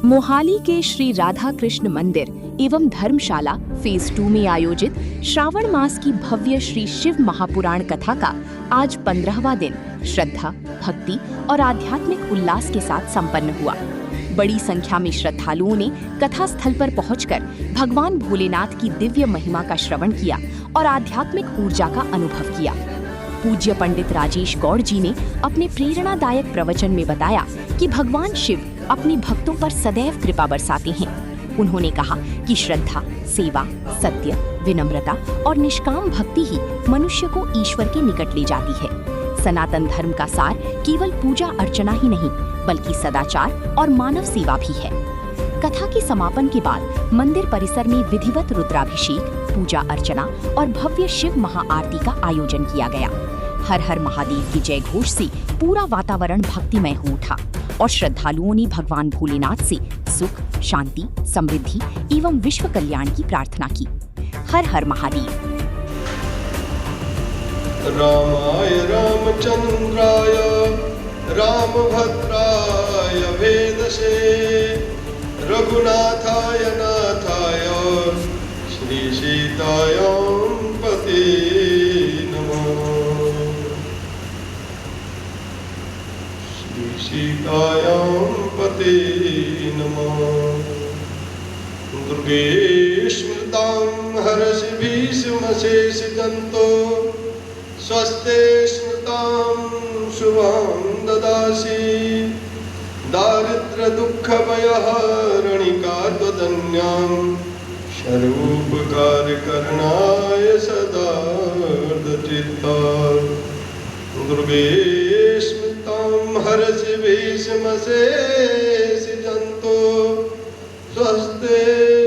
मोहाली के श्री राधा कृष्ण मंदिर एवं धर्मशाला फेज 2 में आयोजित श्रावण मास की भव्य श्री शिव महापुराण कथा का आज 15वां दिन श्रद्धा, भक्ति और आध्यात्मिक उल्लास के साथ संपन्न हुआ। बड़ी संख्या में श्रद्धालुओं ने कथा स्थल पर पहुंचकर भगवान भोलेनाथ की दिव्य महिमा का श्रवण किया और आध्यात्मिक ऊर्जा का अनुभव किया। पूज्य पंडित राजेश गौड़ जी ने अपने प्रेरणादायक प्रवचन में बताया कि भगवान शिव अपने भक्तों पर सदैव कृपा बरसाते हैं। उन्होंने कहा कि श्रद्धा, सेवा, सत्य, विनम्रता और निष्काम भक्ति ही मनुष्य को ईश्वर के निकट ले जाती है। सनातन धर्म का सार केवल पूजा अर्चना ही नहीं, बल्कि सदाचार और मानव सेवा भी है। कथा के समापन के बाद मंदिर परिसर में विधिवत रुद्राभिषेक, पूजा अर्चना और भव्य शिव महाआरती का आयोजन किया गया। हर हर महादेव की जय घोष से पूरा वातावरण भक्तिमय हो उठा और श्रद्धालुओं ने भगवान भोलेनाथ से सुख, शांति, समृद्धि एवं विश्व कल्याण की प्रार्थना की। हर हर महादेव। रामाय रामचंद्राय रामभद्राय वेदसे रघुनाथाय नाथाय श्री सीताय पते नमः। श्री सीताय पते नमः। दुर्गे स्मृतां हरसि भीष्मशेषजन्तो स्वस्ते स्मृतां शुभां ददासि दारिद्र्य दुःख भयहारिणिका त्वदन्यां सर्वोपकार करणाय सदा चित्ता। दुर्गे स्मृतां हरसि भीष्मशेषजन्तो स्वस्ते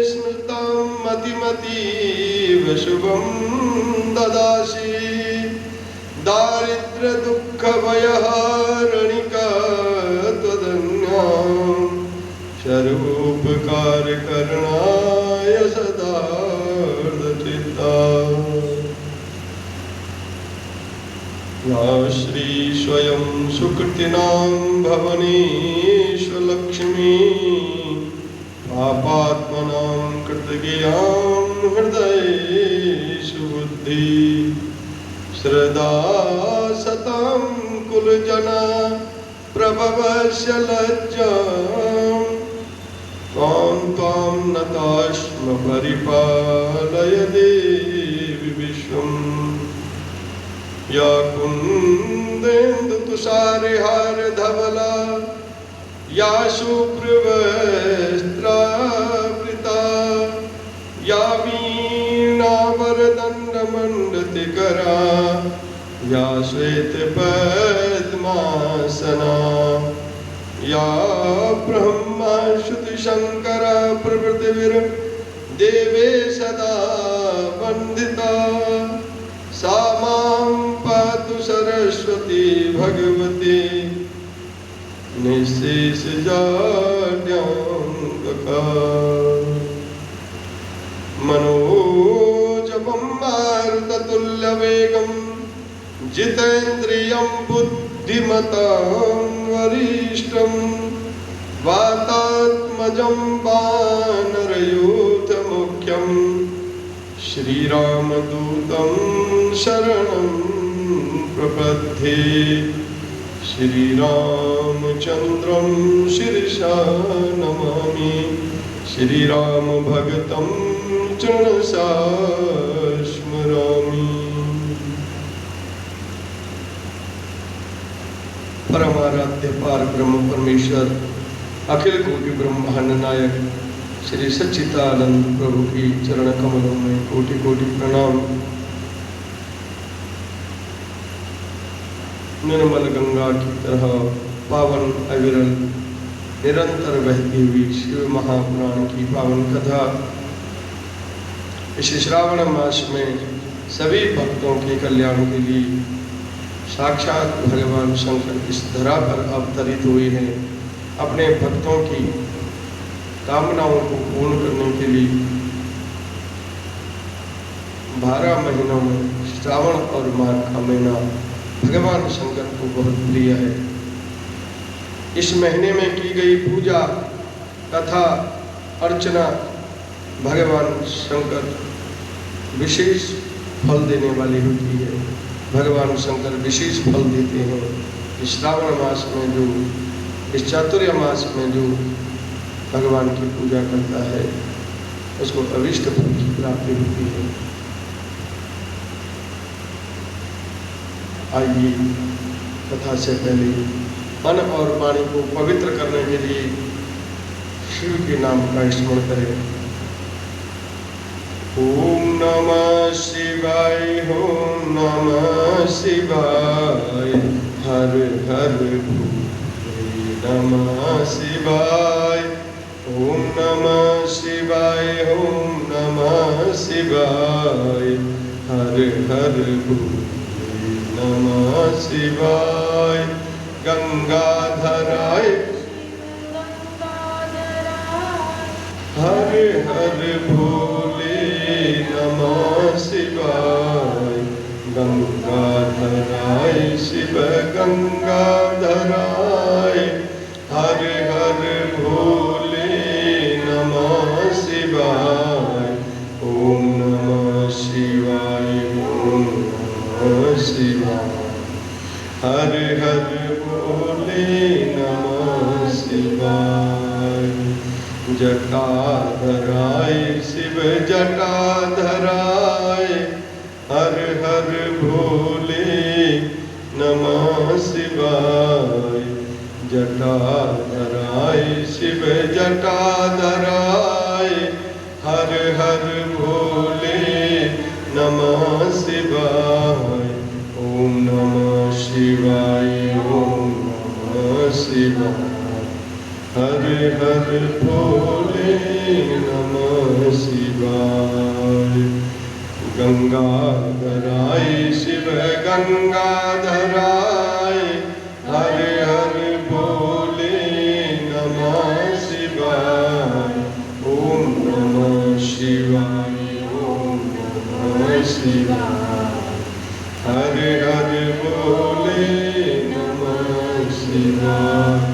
स्मृतां मतिमतीव शुभं ददासि दारिद्र्य दुःख भयहारिणिका त्वदन्यां सर्वोपकार करणाय सदा चित्ता। या श्री स्वयं सुकृतिनां भवनेष्वलक्ष्मी पापात्मनां कृतज्ञां हृदयेषु बुद्धि श्रद्धा सतां कुलजना प्रभवस्य लज्जां त्वां त्वां नतास्म परिपालय देवि विश्वम्। या कुन्देन्दु तुषारहार धवला या शुभ्रवस्त्रावृता या वीणा वरदण्डमण्डितकरा या श्वेतपद्मासना या ब्रह्मा श्रुतिशङ्करा प्रभृतिर्देवे सदा वन्दिता सा मां पातु सरस्वती भगवती निःशेषजाड्याङ्गका। मनोजवं मारुततुल्यवेगं जितेन्द्रियं बुद्धिमतां वरिष्ठं वातात्मजं वानरयूथमुख्यं श्रीरामदूतं शरणं प्रपद्ये। श्रीरामचन्द्रं शिरसा नमामि श्रीरामभगतं चरणसा स्मरामि। परमाराध्य पार ब्रह्म परमेश्वर अखिल कोटि ब्रह्मांड नायक श्री सच्चिदानंद प्रभु की चरण कमलों में कोटि कोटि प्रणाम। निर्मल गंगा की तरह पावन अविरल निरंतर बहती हुई शिव महापुराण की पावन कथा इस श्रावण मास में सभी भक्तों के कल्याण के लिए साक्षात भगवान शंकर इस धरा पर अवतरित हुए हैं। अपने भक्तों की कामनाओं को पूर्ण करने के लिए 12 महीनों में श्रावण और माघ का महीना भगवान शंकर को बहुत प्रिय है। इस महीने में की गई पूजा का कथा अर्चना भगवान शंकर विशेष फल देने वाली होती है। भगवान शंकर विशेष फल देते हैं। इस श्रावण मास में जो, इस चातुर्य मास में जो भगवान की पूजा करता है उसको अभिष्ट फल की प्राप्ति होती है। आइए कथा से पहले मन और वाणी को पवित्र करने के लिए शिव के नाम का स्मरण करें। ओम नमः शिवाय, ओम नमः शिवाय, हर हर भोले नमः शिवाय। ओम नमः शिवाय, ओम नमः शिवाय, हर हर भोले नमः शिवाय। गंगाधराय हर हर भोले नमः शिवाय। गंगाधराय शिव गंगाधराय, हर हर भोले नमः शिवाय। ओम नमः शिवाय, ओम नमः शिवाय, हर हर भोले नमः शिवाय। जटाधराय शिव जटाधराय, हर हर भोले नमः शिवाय। जटाधराय शिव जटाधराय, हर हर भोले नमः शिवाय। ओम नमः शिवाय, ओम नमः शिवाय, हर हर भोले नमः शिवाय। गंगाधराय शिव गंगाधराय, हर हर भोले नमः शिवाय। ओम नमः शिवाय, ओम नमः शिवाय, हर हर भोले नमः शिवाय।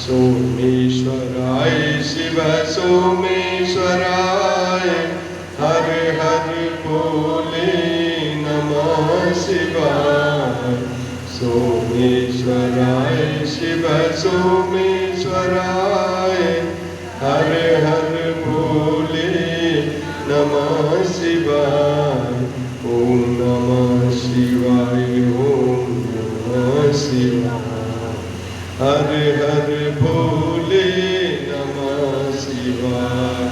सोमेश्वराय शिव सोमेश्वराय, हर हर भोले नमः शिवाय। सोमेश्वराय शिव सोमेश्वराय, हर हर भोले नमः शिवाय। ओम नमः शिवाय, ओम नमः शिवाय, हर हर भोले नमः शिवाय।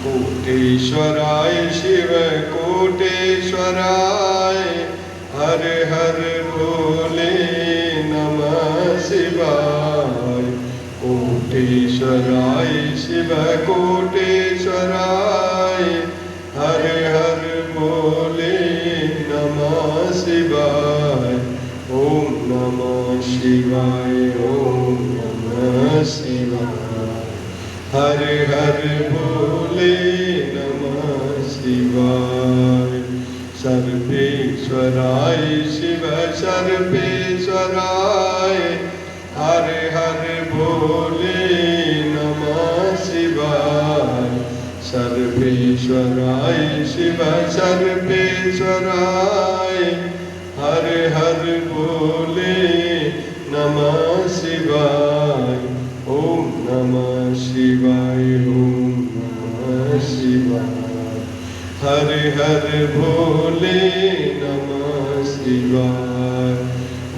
कोटेश्वराय शिव कोटेश्वराय, हर हर भोले नमः शिवाय। कोटेश्वराय शिव कोटेश्वराय, हर हर भोले नमः शिवाय। ओम नमः शिवाय, ओम नमः शिवाय, हर हर भोले नमः शिवाय। सर्वेश्वराय शिव सर्वेश्वराय, हर हर भोले नमः शिवाय। सर्वेश्वराय शिव सर्वेश्वराय, हर हर भोले नमः शिवाय। ओम नमः शिवाय, ओम नमः शिवाय, हर हर भोले नमः शिवाय।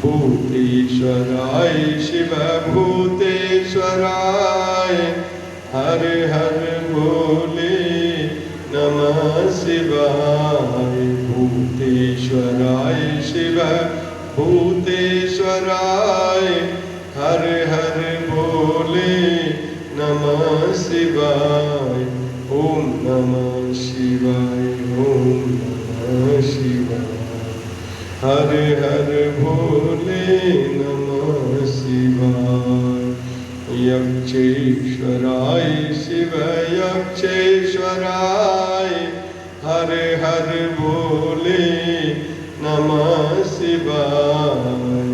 भूतेश्वराय शिव भूतेश्वराय, हर हर भोले नमः शिवाय। भूतेश्वराय शिव भूतेश्वराय, हर हर भोले नमः शिवाय। ओम नमः शिवाय, ओम नमः शिवाय, हर हर भोले नमः शिवाय। यक्षेश्वराय शिव यक्षेश्वराय, हर हर भोले नमः शिवाय।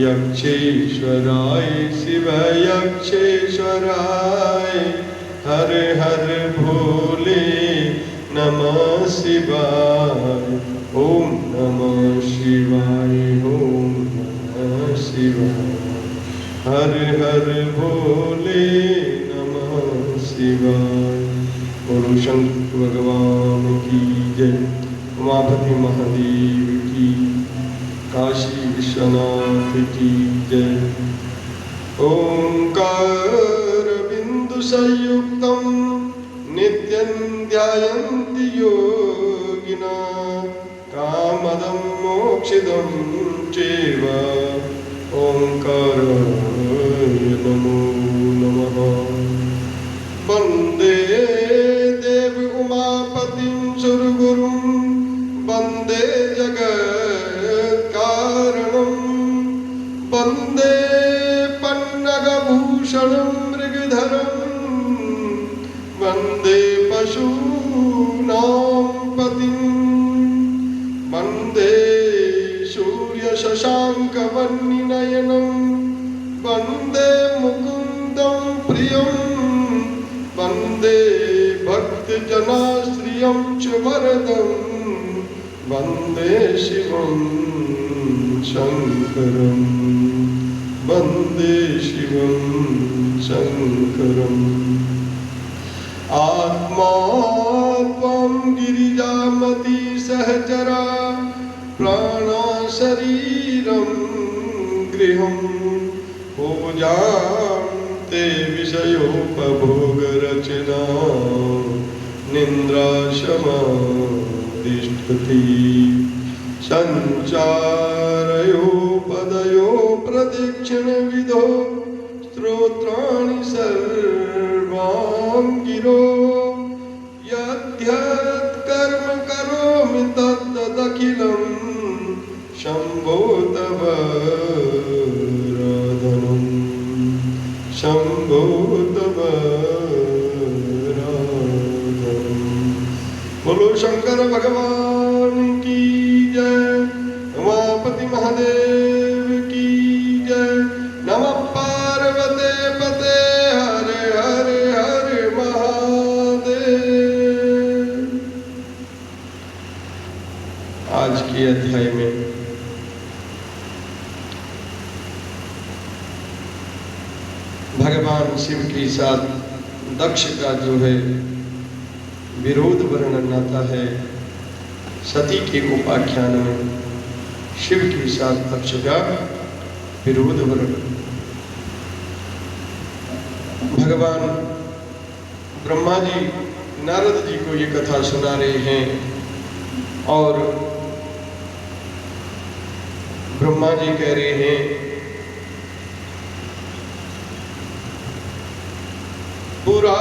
यक्षेश्वराय शिव यक्षेश्वराय, हर हर भोले नमः शिवाय। ओम नमः शिवाय, ओम नमः शिवाय। हर हर भोले नमः शिवाय। बोलो शंकर भगवान की जय, उमापति महादेव की, काशी विश्वनाथ की जय। ओंकार बिंदु संयुक्तम नित्यं ध्यायन्ति योगिना, कामदं मोक्षदं चैव। ओंकाराय नमो नमः। वंदे देव उमापतिं सुरगुरुं, वंदे जगत्कारणं, वंदे पन्नगभूषणं मृगधरं, वंदे पशूनां पतिं, वंदे सूर्यशशाङ्कवह्निनयनं, वंदे मुकुन्दं प्रियं, वंदे भक्तजनाश्रियं च वरदं, वंदे शिवं शङ्करं, वंदे शिवं शङ्करम्। आत्मा त्वं गिरिजामती सहचरा, प्राणा शरीरं गृहं, पूजां ते विषयोपभोगरचना, निन्द्राशमादिष्टति। संचारयो पदयो प्रदक्षिणविधो, स्तोत्राणि सर्वां गिरो। यद्यत् कर्म करोमि तद्दखिलं, शम्भो तव राधनं, शम्भो तव राधनं। बोलो शंकर भगवान की जय, उमापति महादेव की जय। नमः पार्वते पते, हर हर हर महादेव। आज के अध्याय में भगवान शिव के साथ दक्ष का जो है विरोध वर्णन आता है। सती के उपाख्यान में शिव के साथ दक्ष का विरोध वर्णन। भगवान ब्रह्मा जी नारद जी को ये कथा सुना रहे हैं और ब्रह्मा जी कह रहे हैं पुरा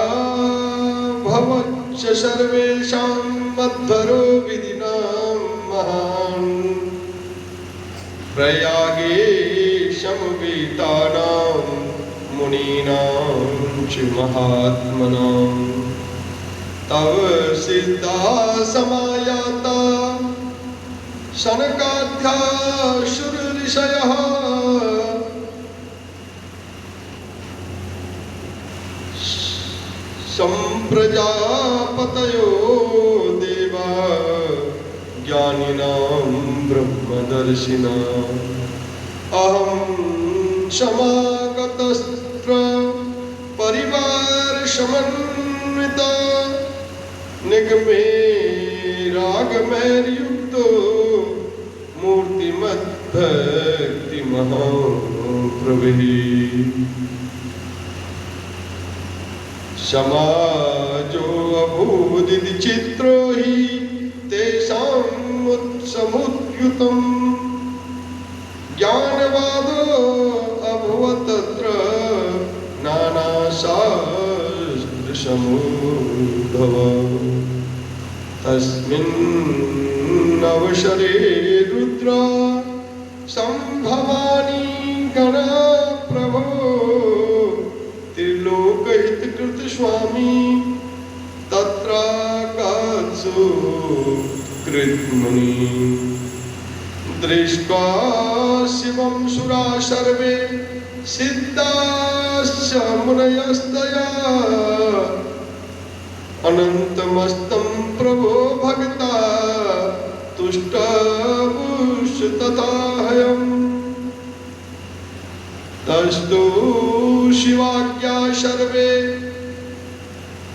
भवच्च सर्वेषां मध्वरो विधिनां महान्, प्रयागे समवेतानां मुनीनां च महात्मनां, तव सिद्धा समायाता शनकाद्यासुर ऋषयः, संप्रजापतयो देवा ज्ञानिनां ब्रह्मदर्शिनां, अहं समागतस्त्र परिवार समन्विता, निगमे रागमैर्युक्तो मूर्तिमद्भक्ति महाप्रभुः। समाजो अभूदिति चित्रो हि तेषामुत्समुद्युतम्, ज्ञानवादो अभवत् तत्र नानाशास्त्रसमुद्भव। तस्मिन्नवसरे रुद्र संभवानि गणा प्रभो, त्रिलोकहितकृत स्वामी तत्राकात्सु कृतमुनि। दृष्ट्वा शिवं सुरा सर्वे सिद्धाश्च मुनयस्तया, अनंतमस्तं प्रभो भक्ता तुष्टपुष तथाहयम् तस्तु शिवाज्ञा सर्वे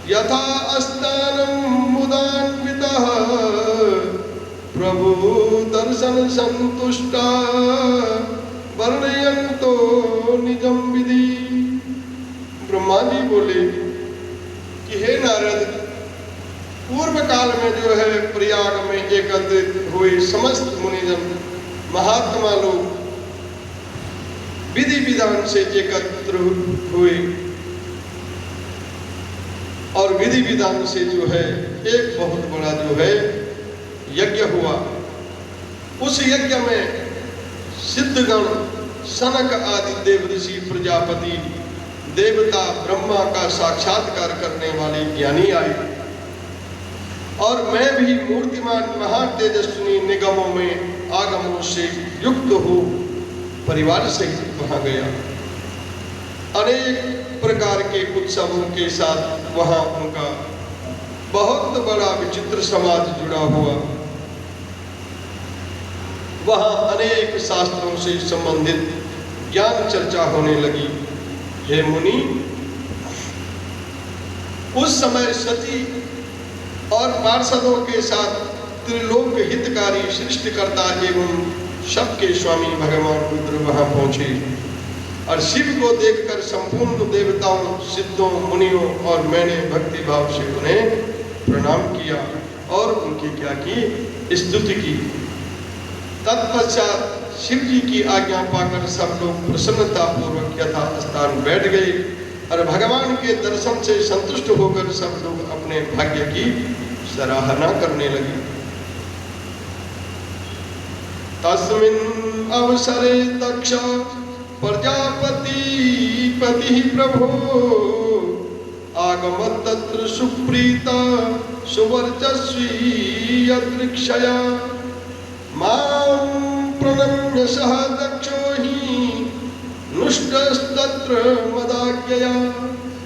यथा अस्तानं मुदान्वितः प्रभु दर्शन संतुष्टा वर्णयन्तो निजं विधि। ब्रह्मा जी बोले कि हे नारद, पूर्व काल में जो है प्रयाग में एकत्रित हुए समस्त मुनिजन महात्मा लोग विधि विधान से एकत्र हुए और विधि विधान से जो है एक बहुत बड़ा जो है यज्ञ हुआ। उस यज्ञ में सिद्धगण सनक आदि देव ऋषि प्रजापति देवता ब्रह्मा का साक्षात्कार करने वाले ज्ञानी आए और मैं भी मूर्तिमान महातेजस्विनी निगमों में आगमों से युक्त हो परिवार सहित वहां गया। अनेक प्रकार के उत्सवों के साथ वहां उनका बहुत बड़ा विचित्र समाज जुड़ा हुआ। वहां अनेक शास्त्रों से संबंधित ज्ञान चर्चा होने लगी। हे मुनि, उस समय सती और पार्षदों के साथ त्रिलोक हितकारी सृष्टिकर्ता एवं सबके स्वामी भगवान रुद्र वहां पहुंचे और शिव को देखकर संपूर्ण देवताओं, सिद्धों, मुनियों और मैंने भक्ति भाव से उन्हें प्रणाम किया और उनकी क्या की स्तुति की। तत्पश्चात शिव जी की आज्ञा पाकर सब लोग प्रसन्नता पूर्वक यथा स्थान बैठ गए और भगवान के दर्शन से संतुष्ट होकर सब लोग अपने भाग्य की सराहना करने लगे। तस्मिन् अवसरे दक्ष प्रजापति पति प्रभो आगमत् तत्र सुप्रीता सुवर्चस्वी यदृक्षया मां प्रणम्य सह दक्षो हि नुष्टस्तत्र मदाज्ञया।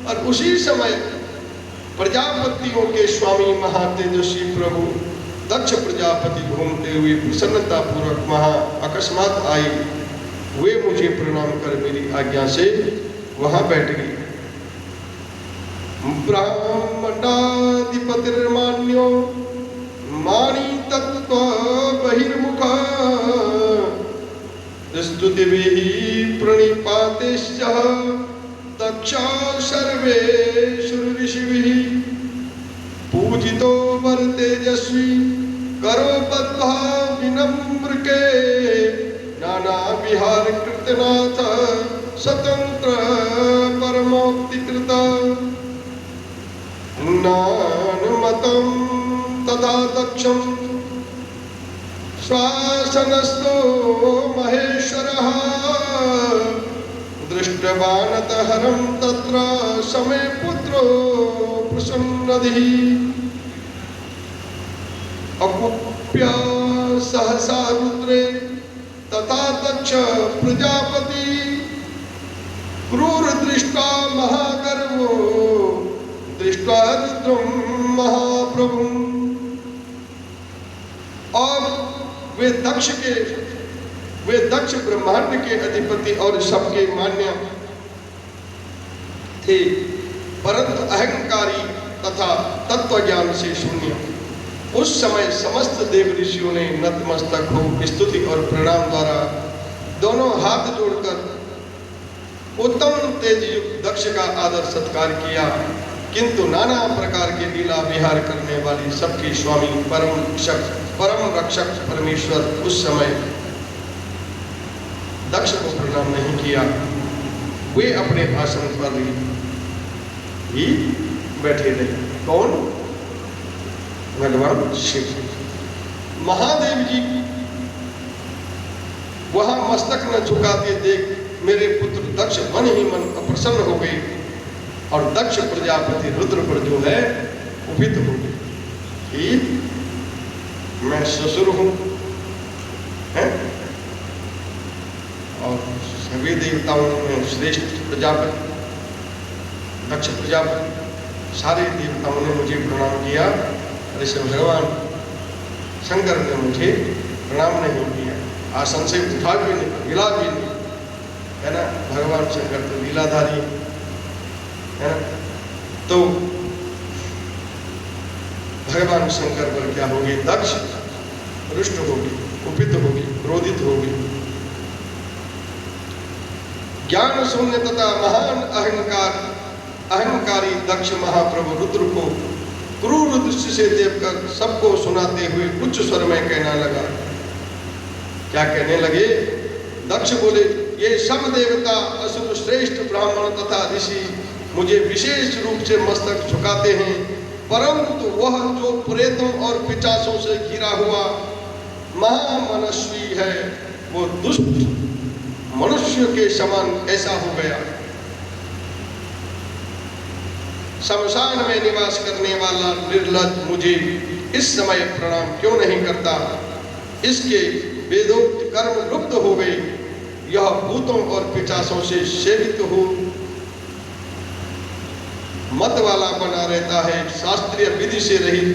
और उसी समय प्रजापतियों के स्वामी महातेजस्वी प्रभु दक्ष प्रजापति घूमते हुए प्रसन्नता पूर्वक वहां अकस्मात आए। वे मुझे प्रणाम कर मेरी आज्ञा से वहां बैठ गए। ब्रह्मण्डाधिपतिर्मान्यो माणी तत्व बहिर्मुख स्तुतिभिः प्रणिपातेश्च दक्ष सर्वेषु ऋषिभिः पूजितो वरतेजस्वी करो बद्धा विनम्रके नाना विहार कृतनाथ स्वतंत्र परमोक्तिकृत नानुमतं तथा दक्षं श्वासनस्तो महेश्वरः दृष्टवानत हरं तत्र समे पुत्रो प्रसन्नधिः अकुप्य सहसा रुद्रे तथा दक्ष प्रजापति क्रूर दृष्टा महागर्वो दृष्टा रुद्रं महाप्रभु। और वे दक्ष ब्रह्मांड के अधिपति और सबके मान्य थे, परंतु अहंकारी तथा तत्वज्ञान से शून्य। उस समय समस्त देव ऋषियों ने नतमस्तक हो स्तुति और प्रणाम द्वारा दोनों हाथ जोड़कर उत्तम तेज युक्त दक्ष का आदर सत्कार किया। किंतु नाना प्रकार के लीला विहार करने वाली सबके स्वामी परम रक्षक परमेश्वर उस समय दक्ष को प्रणाम नहीं किया। वे अपने आसन पर ही बैठे रहे। कौन? भगवान शिव। महादेव जी वहां मस्तक न झुकाते देख मेरे पुत्र दक्ष मन ही मन अप्रसन्न हो गए और दक्ष प्रजापति रुद्र पर जो है कुपित हो गए कि मैं ससुर हूं और सभी देवताओं में श्रेष्ठ प्रजापति दक्ष प्रजापति सारे देवताओं ने मुझे प्रणाम किया, और इसे भगवान शंकर ने मुझे प्रणाम नहीं किया, आसन से उठा भी नहीं, हिला भी नहीं, है ना। भगवान शंकर तो लीलाधारी है ना। तो भगवान शंकर पर क्या होगी, दक्ष रुष्ट होगी, कुपित होगी, क्रोधित होगी। ज्ञान शून्य तथा महान अहंकारी दक्ष महाप्रभु रुद्र को क्रूर दृष्टि से देखकर सबको सुनाते हुए उच्च स्वर में कहना लगा। क्या कहने लगे? दक्ष बोले, ये सब देवता, असुर, श्रेष्ठ ब्राह्मण तथा ऋषि मुझे विशेष रूप से मस्तक झुकाते हैं, परंतु वह जो प्रेतों और पिशाचों से घिरा हुआ महामनस्वी है, वो दुष्ट मनुष्य के समान ऐसा हो गया। शमशान में निवास करने वाला निर्लज्ज मुझे इस समय प्रणाम क्यों नहीं करता? इसके वेदोक्त कर्म लुप्त हो गए, यह भूतों और पिशाचों से सेवित हो मत वाला बना रहता है, शास्त्रीय विधि से रहित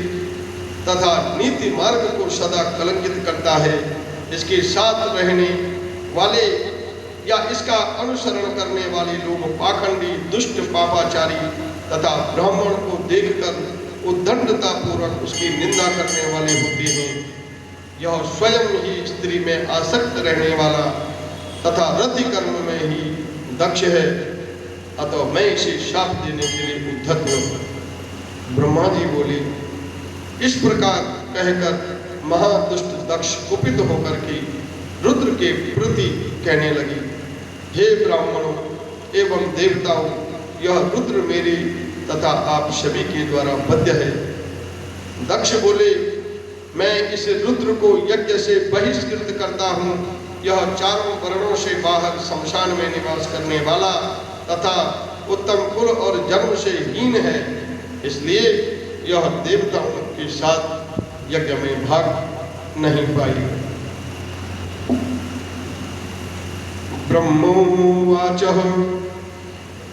तथा नीति मार्ग को सदा कलंकित करता है। इसके साथ रहने वाले या इसका अनुसरण करने वाले लोग पाखंडी, दुष्ट, पापाचारी तथा ब्राह्मण को देखकर उद्दंडता पूर्वक उसकी निंदा करने वाले होते हैं। यह स्वयं ही स्त्री में आसक्त रहने वाला तथा रति कर्म में ही दक्ष है, अतः मैं इसे शाप देने के लिए उद्धत हूँ। ब्रह्मा जी बोले, इस प्रकार कहकर महादुष्ट दक्ष कुपित होकर के रुद्र के प्रति कहने लगी, हे ब्राह्मणों एवं देवताओं, यह रुद्र मेरे तथा आप सभी के द्वारा बद्ध है। दक्ष बोले, मैं इस रुद्र को यज्ञ से बहिष्कृत करता हूँ। यह चारों वर्णों से बाहर शमशान में निवास करने वाला तथा उत्तम कुल और जन्म से हीन है, इसलिए यह देवताओं के साथ यज्ञ में भाग नहीं पाई। ब्रह्मोवाचः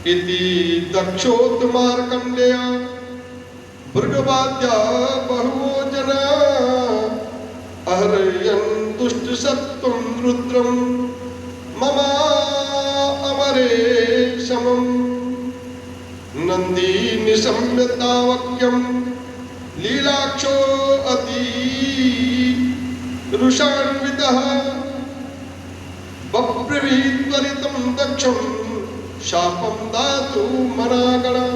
इति दक्षोत्मार्कण्डेय भृगवाद्या बहवो जना अहरयन् दुष्टसत्त्वं रुद्रं ममा अमरे समं नंदी निशम्यतावक्यं लीलाक्षो अति रुषान्वितः बभ्रवीत्वरितं दक्षं शापं दातु मनागणा।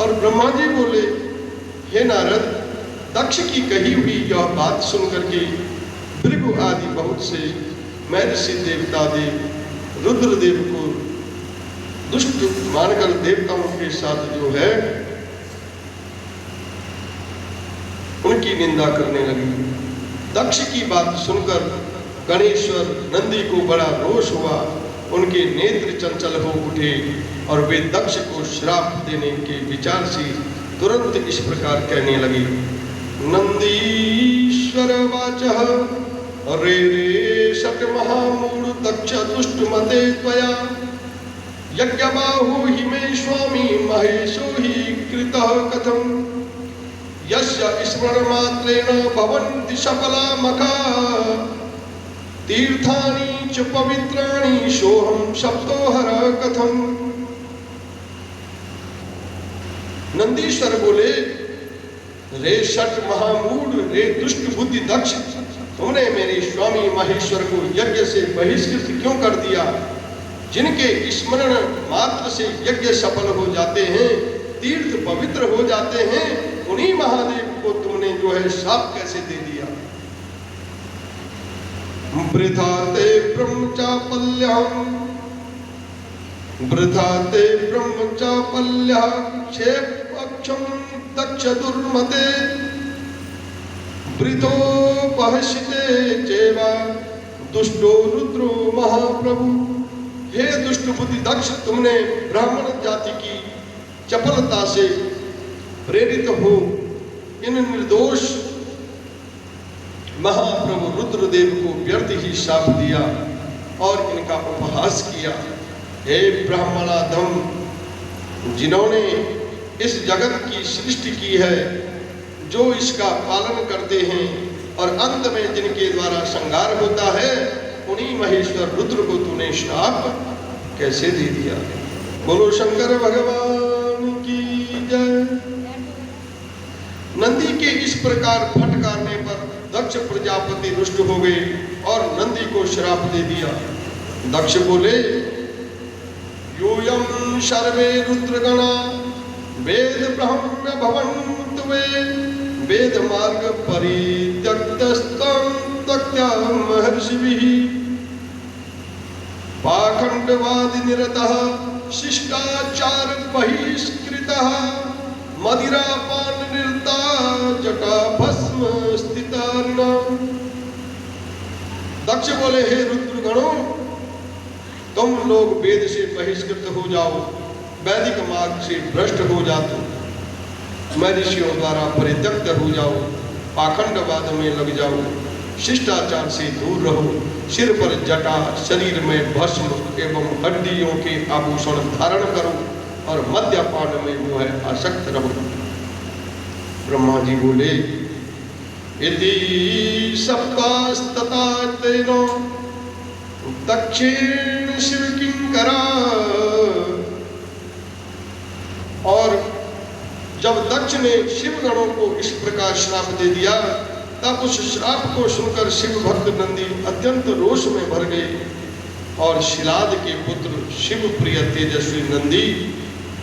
और ब्रह्मा जी बोले, हे नारद, दक्ष की कही हुई यह बात सुनकर के भृगु आदि बहुत से महर्षि देवता देव रुद्रदेव को दुष्ट मानकर देवताओं के साथ जो है उनकी निंदा करने लगी। दक्ष की बात सुनकर गणेश्वर नंदी को बड़ा रोष हुआ, उनके नेत्र चंचल हो उठे और वे दक्ष को श्राप देने के विचार से तुरंत इस प्रकार कहने लगे। नंदीश्वर वाचः रे रे षट महामूढ़ दक्ष दुष्ट मते त्वया यज्ञबाहु हि मे स्वामी महेशो हि कृतः कथम् यस्य स्मरण मात्रेण भवन्ति सफला मखा तीर्थानि च पवित्राणि सोहम शब्दोहर कथम। नंदीश्वर बोले, रे षट महामूढ़, रे दुष्ट बुद्धि दक्ष, तुमने मेरे स्वामी महेश्वर को यज्ञ से बहिष्कृत क्यों कर दिया? जिनके स्मरण मात्र से यज्ञ सफल हो जाते हैं, तीर्थ पवित्र हो जाते हैं, उन्हीं महादेव को तुमने जो है शाप कैसे दे दिया? वृथा ते ब्रह्मचापल्यम् वृथा ते ब्रह्मचापल्यः क्षेपक्षं दक्ष दुर्मते वृथो बहिष्यते चैवा दुष्टो रुद्रो महाप्रभु। हे दुष्ट बुद्धि दक्ष, तुमने ब्राह्मण जाति की चपलता से प्रेरित हो इन निर्दोष महाप्रभु रुद्रदेव को व्यर्थ ही शाप दिया और इनका उपहास किया। हे ब्राह्मणाधम, जिन्होंने इस जगत की सृष्टि की है, जो इसका पालन करते हैं और अंत में जिनके द्वारा संहार होता है, उन्हीं महेश्वर रुद्र को तूने श्राप कैसे दे दिया? बोलो शंकर भगवान की जय। नंदी के इस प्रकार फटकारने पर दक्ष प्रजापति रुष्ट हो गए और नंदी को श्राप दे दिया। दक्ष बोले, यूयं सर्वे रुद्रगणा वेद ब्रह्म भवन्तु वे वेद मार्ग परित्यक्तस्तं त्यक्त्वा महर्षिभिः पाखंडवादि निरतः शिष्टाचार बहिष्कृतः मदिरापान निरता जटा भस्म स्थितार्णा। दक्ष बोले, हे रुद्रगणों, तुम लोग वेद से बहिष्कृत हो जाओ, वैदिक मार्ग से भ्रष्ट हो जाओ, महर्षियों द्वारा परित्यक्त हो जाओ, पाखंडवाद में लग जाओ, शिष्टाचार से दूर रहो, सिर पर जटा, शरीर में भस्म एवं हड्डियों के आभूषण धारण करो और मद्यपान में जो है आसक्त रहो। ब्रह्मा जी बोले, इति सप्तास्तता तेनो दक्षिण शिव किंकरा। और जब दक्ष ने शिव गणों को इस प्रकार श्राप दे दिया, तब उस श्राप को सुनकर शिव भक्त नंदी अत्यंत रोष में भर गए और शिलाद के पुत्र शिव प्रिय तेजस्वी नंदी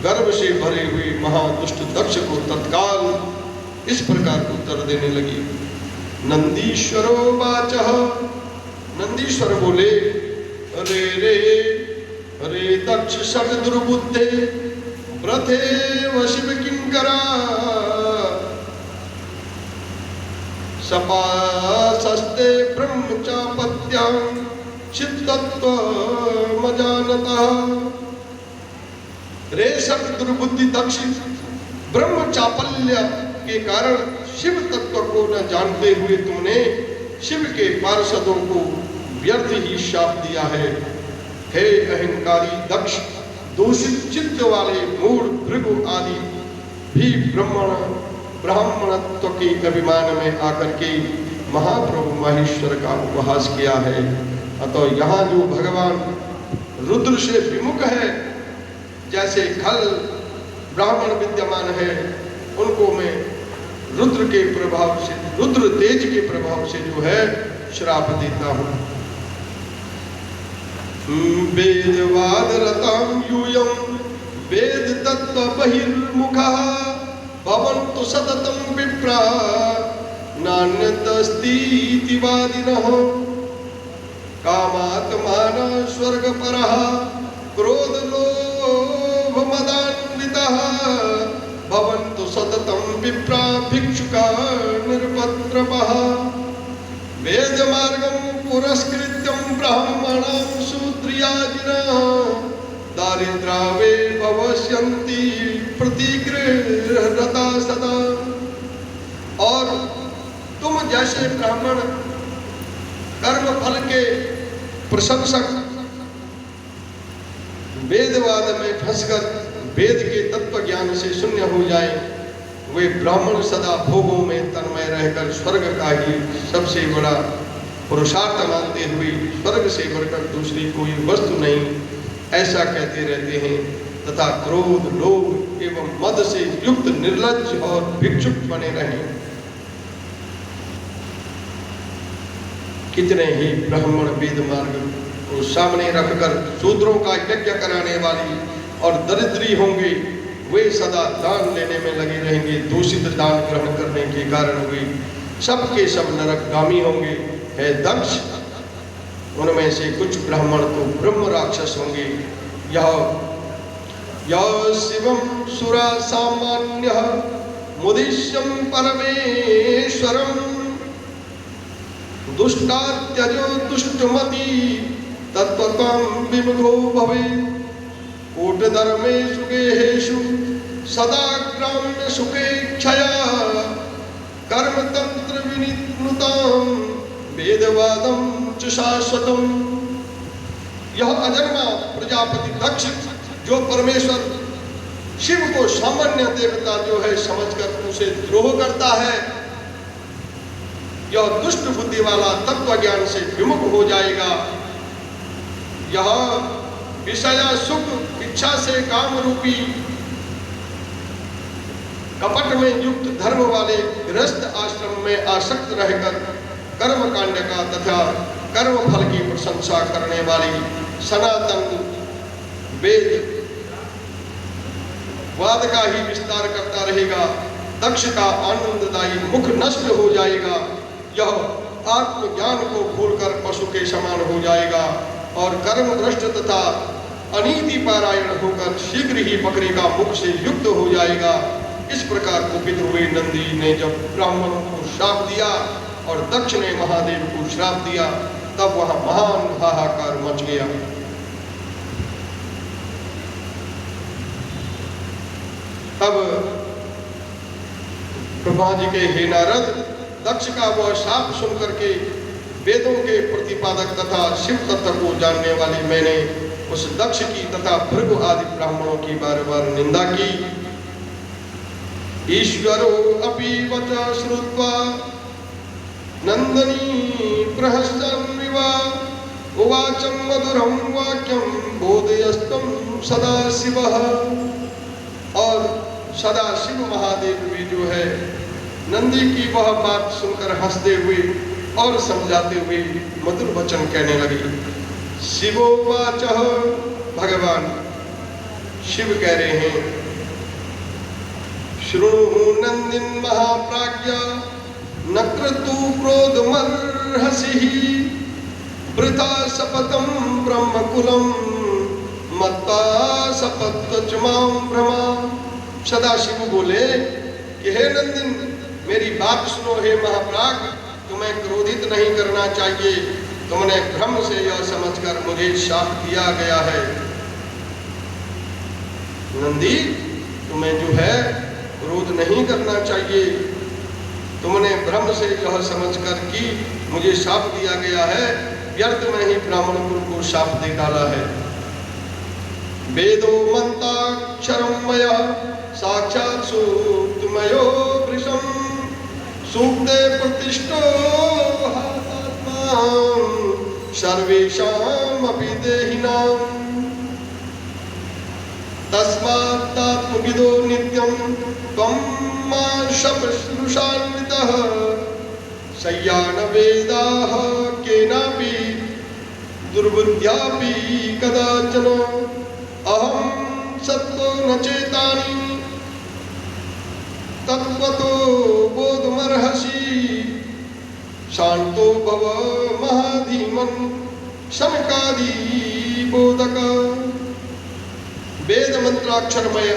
गर्भ से भरे हुए महादुष्ट दक्ष को तत्काल इस प्रकार उत्तर देने लगी। नंदीश्वरो वाचः, नंदीश्वर बोले, अरे रे अरे दक्ष षड दुर्बुद्धे व्रते वशिव किंकरा सपासस्ते ब्रह्मचापत्यां चित्तत्वमजानतः। रे षड दुर्बुद्धि दक्ष, ब्रह्म चापल्य के कारण शिव तत्व को न जानते हुए तुमने शिव के पार्षदों को व्यर्थ ही शाप दिया है। हे अहंकारी दक्ष, दूषित चित्त वाले मूढ़ भृगु आदि भी ब्राह्मणत्व के अभिमान में आकर के महाप्रभु महेश्वर का उपहास किया है। अतः यहाँ जो भगवान रुद्र से विमुख है, जैसे खल ब्राह्मण विद्यमान है, उनको मैं रुद्र के प्रभाव से, रुद्र तेज के प्रभाव से जो है श्राप देता हूँ। वेदवाद रतां यूयं वेद तत्व बहिर्मुखः भवन्तु सततं विप्रा नान्यदस्तीति वादिनः कामात्मानः स्वर्गपरः क्रोधलोभमदान्वितः भवन्तु सततं विप्रा भिक्षुका निरुपद्रवः वेद मार्गं पुरस्कृत्यं ब्राह्मणां शूद्रियाजिनः दारिद्रावे भविष्यन्ति प्रतिगृहरता सदा। और तुम जैसे ब्राह्मण कर्म फल के प्रशंसक वेदवाद में फंसकर वेद के तत्व ज्ञान से शून्य हो जाए, वे ब्राह्मण सदा भोगों में तन्मय रहकर स्वर्ग का ही सबसे बड़ा पुरुषार्थ मानते हुए स्वर्ग से बढ़कर दूसरी कोई वस्तु नहीं, ऐसा कहते रहते हैं तथा क्रोध, लोभ एवं मद से युक्त निर्लज्ज और भिक्षुक बने रहें। कितने ही ब्राह्मण वेद मार्ग को सामने रखकर शूद्रों का यज्ञ कराने वाली और दरिद्री होंगे, वे सदा दान लेने में लगे रहेंगे। दूषित दान ग्रहण करने के कारण वे सबके सब नरकगामी होंगे। है दक्ष, उनमें से कुछ ब्राह्मण तो ब्रह्म राक्षस होंगे। यह शिवम सुरा सामान्य मुदिश्यम परमेश्वरम दुष्टात्यजो दुष्टमति तत्त्वं विमुखो भवे कूटधर्मेषु गेहेषु सदा ग्राम्य सुखे क्षया कर्मतंत्र विनिर्नुतां वेदवादं च शाश्वतम्। यह अजन्मा प्रजापति दक्ष, जो परमेश्वर शिव को सामान्य देवता जो है समझकर उसे द्रोह करता है, यह दुष्ट बुद्धि वाला तत्व ज्ञान से विमुख हो जाएगा। यह विषय सुख इच्छा से काम रूपी कपट में युक्त धर्म वाले गृहस्थ आश्रम में आसक्त रहकर कर्म कांड का तथा कर्म फल की प्रशंसा करने वाली सनातन वेद वाद का ही विस्तार करता रहेगा। दक्ष का आनंददायी मुख नष्ट हो जाएगा। यह आत्मज्ञान को भूलकर पशु के समान हो जाएगा और कर्म भ्रष्ट तथा अनीति पारायण होकर शीघ्र ही बकरी का मुख से युक्त हो जाएगा। इस प्रकार कुपित हुए नंदी ने जब ब्राह्मणों को श्राप दिया और दक्ष ने महादेव को श्राप दिया, तब वहां महान हाहाकार मच गया। तब ब्रह्मा जी के हे नारद, दक्ष का वह शाप सुनकर के वेदों के प्रतिपादक तथा शिव तत्व को जानने वाले मैंने उस दक्ष की तथा भृगु आदि ब्राह्मणों की बार बार निंदा की। ईश्वरो अपि वच श्रुत्वा नंदनी प्रहसन्विव उवाचं मधुरं वाक्यं बोधयस्तं सदाशिवः। और सदाशिव महादेव भी जो है नंदी की वह बात सुनकर हंसते हुए और समझाते हुए मधुर वचन कहने लगे। शिवोवाच, भगवान शिव कह रहे हैं, शृणु नंदिन महाप्राज्ञ न क्रतु क्रोधमर्हसि वृथा शपथं ब्रह्मकुलं मत्ता शपथ मां भ्रमा। सदाशिव बोले कि हे नंदिन, मेरी बात सुनो। हे महाप्राज्ञ, तुम्हें क्रोधित नहीं करना चाहिए। तुमने भ्रम से यह समझकर मुझे शाप दिया गया है। नंदी, तुम्हें जो है क्रोध नहीं करना चाहिए। तुमने भ्रम से यह समझकर कि मुझे शाप दिया गया है, व्यर्थ में ही ब्राह्मण कुल को शाप दे डाला है। वेदो मंताक्षरं मया साक्षात् सूक्तमयो वृषं सूक्ते प्रतिष्ठो हात्मा सर्वेषामपि देहिनां तस्मात्तात्मविदो नित्यं त्वं मा शपश्रुषान्वितः शय्यान वेदाः केनापि दुर्बुद्ध्यापि कदाचन अहं सत्तो न चेतानि तत्त्वतो बोधमर्हसि शांतो भव महाधीमन् शनकादि बोधक। वेद मंत्राक्षरमय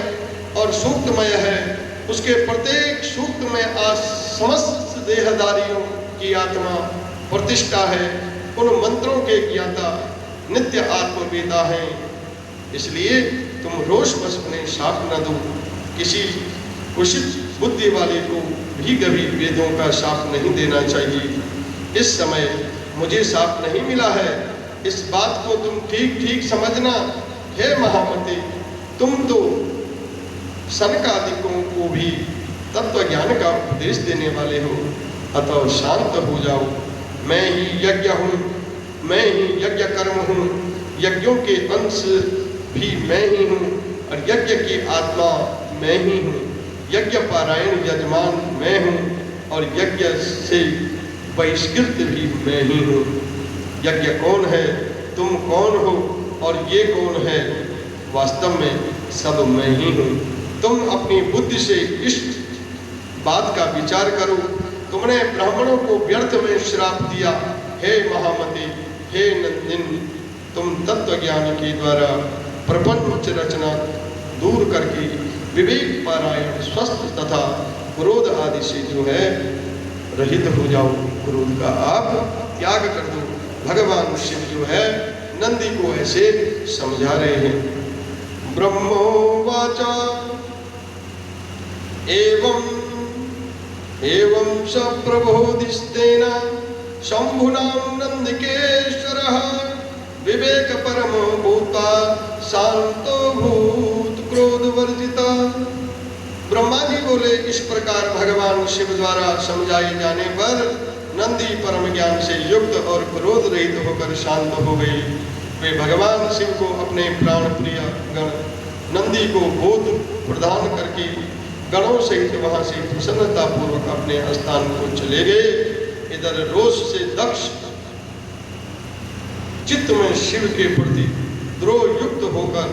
और सूक्तमय है। उसके प्रत्येक सूक्त में समस्त देहधारियों की आत्मा प्रतिष्ठा है। उन मंत्रों के ज्ञाता नित्य आत्मवेता हैं। इसलिए तुम रोषवश अपने शाप न दो। किसी उचित बुद्धि वाले को भी कभी वेदों का शाप नहीं देना चाहिए। इस समय मुझे शाप नहीं मिला है, इस बात को तुम ठीक ठीक समझना। हे महामते, तुम तो सनकादिकों को भी तत्व ज्ञान का उपदेश देने वाले हो, अतः शांत हो जाओ। मैं ही यज्ञ हूँ, मैं ही यज्ञ कर्म हूँ, यज्ञों के अंश भी मैं ही हूँ और यज्ञ की आत्मा मैं ही हूँ। यज्ञ पारायण यजमान मैं हूँ और यज्ञ से बहिष्कृत भी मैं ही हूँ। यज्ञ कौन है, तुम कौन हो और ये कौन है? वास्तव में सब मैं ही हूँ। तुम अपनी बुद्धि से इस बात का विचार करो। तुमने ब्राह्मणों को व्यर्थ में श्राप दिया। हे महामते, हे नंदिन, तुम तत्व ज्ञान के द्वारा प्रपंच रचना दूर करके विवेक पारायण स्वस्थ तथा क्रोध आदि से जो है रहित हो जाओ। क्रोध का आप त्याग कर दो। भगवान शिव जो है नंदी को ऐसे समझा रहे हैं। ब्रह्मोवाच एवं स प्रबोधिस्तेन शंभुना नंदिकेश्वरः विवेक परमो भूता शांतो भूत क्रोध वर्जिता। बोले। इस प्रकार भगवान शिव द्वारा समझाए जाने पर नंदी परम ज्ञान से युक्त और क्रोध रहित होकर शांत हो गई। वे भगवान शिव को अपने प्राण प्रिय गण नंदी को बोध प्रदान करके गणों सहित वहां से प्रसन्नता पूर्वक अपने स्थान को चले गए। इधर रोष से दक्ष चित्त में शिव के प्रति द्रोह युक्त होकर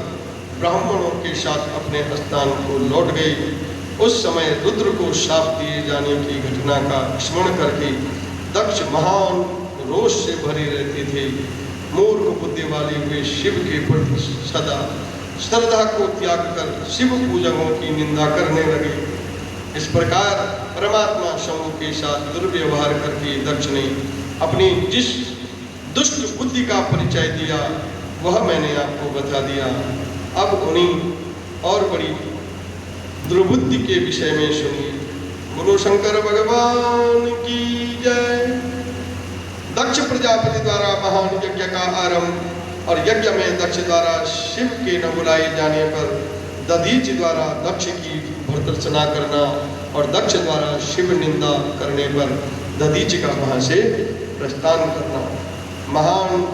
ब्राह्मणों के साथ अपने स्थान को लौट गए। उस समय रुद्र को शाप दिए जाने की घटना का स्मरण करके दक्ष महान रोष से भरे रहते थे। मूर्ख बुद्धि वाले वे शिव के प्रति सदा श्रद्धा को त्याग कर शिव पूजकों की निंदा करने लगे। इस प्रकार परमात्मा शंभु के साथ दुर्व्यवहार करके दक्ष ने अपनी जिस दुष्ट बुद्धि का परिचय दिया वह मैंने आपको बता दिया। अब उन्हीं और बड़ी दुर्बुद्धि के विषय में सुनिए। गुरु शंकर भगवान की जय। दक्ष प्रजापति द्वारा महान यज्ञ का आरंभ और यज्ञ में दक्ष द्वारा शिव के न बुलाए जाने पर दधीचि द्वारा दक्ष की भर्त्सना करना और दक्ष द्वारा शिव निंदा करने पर दधीचि का वहां से प्रस्थान करना। महान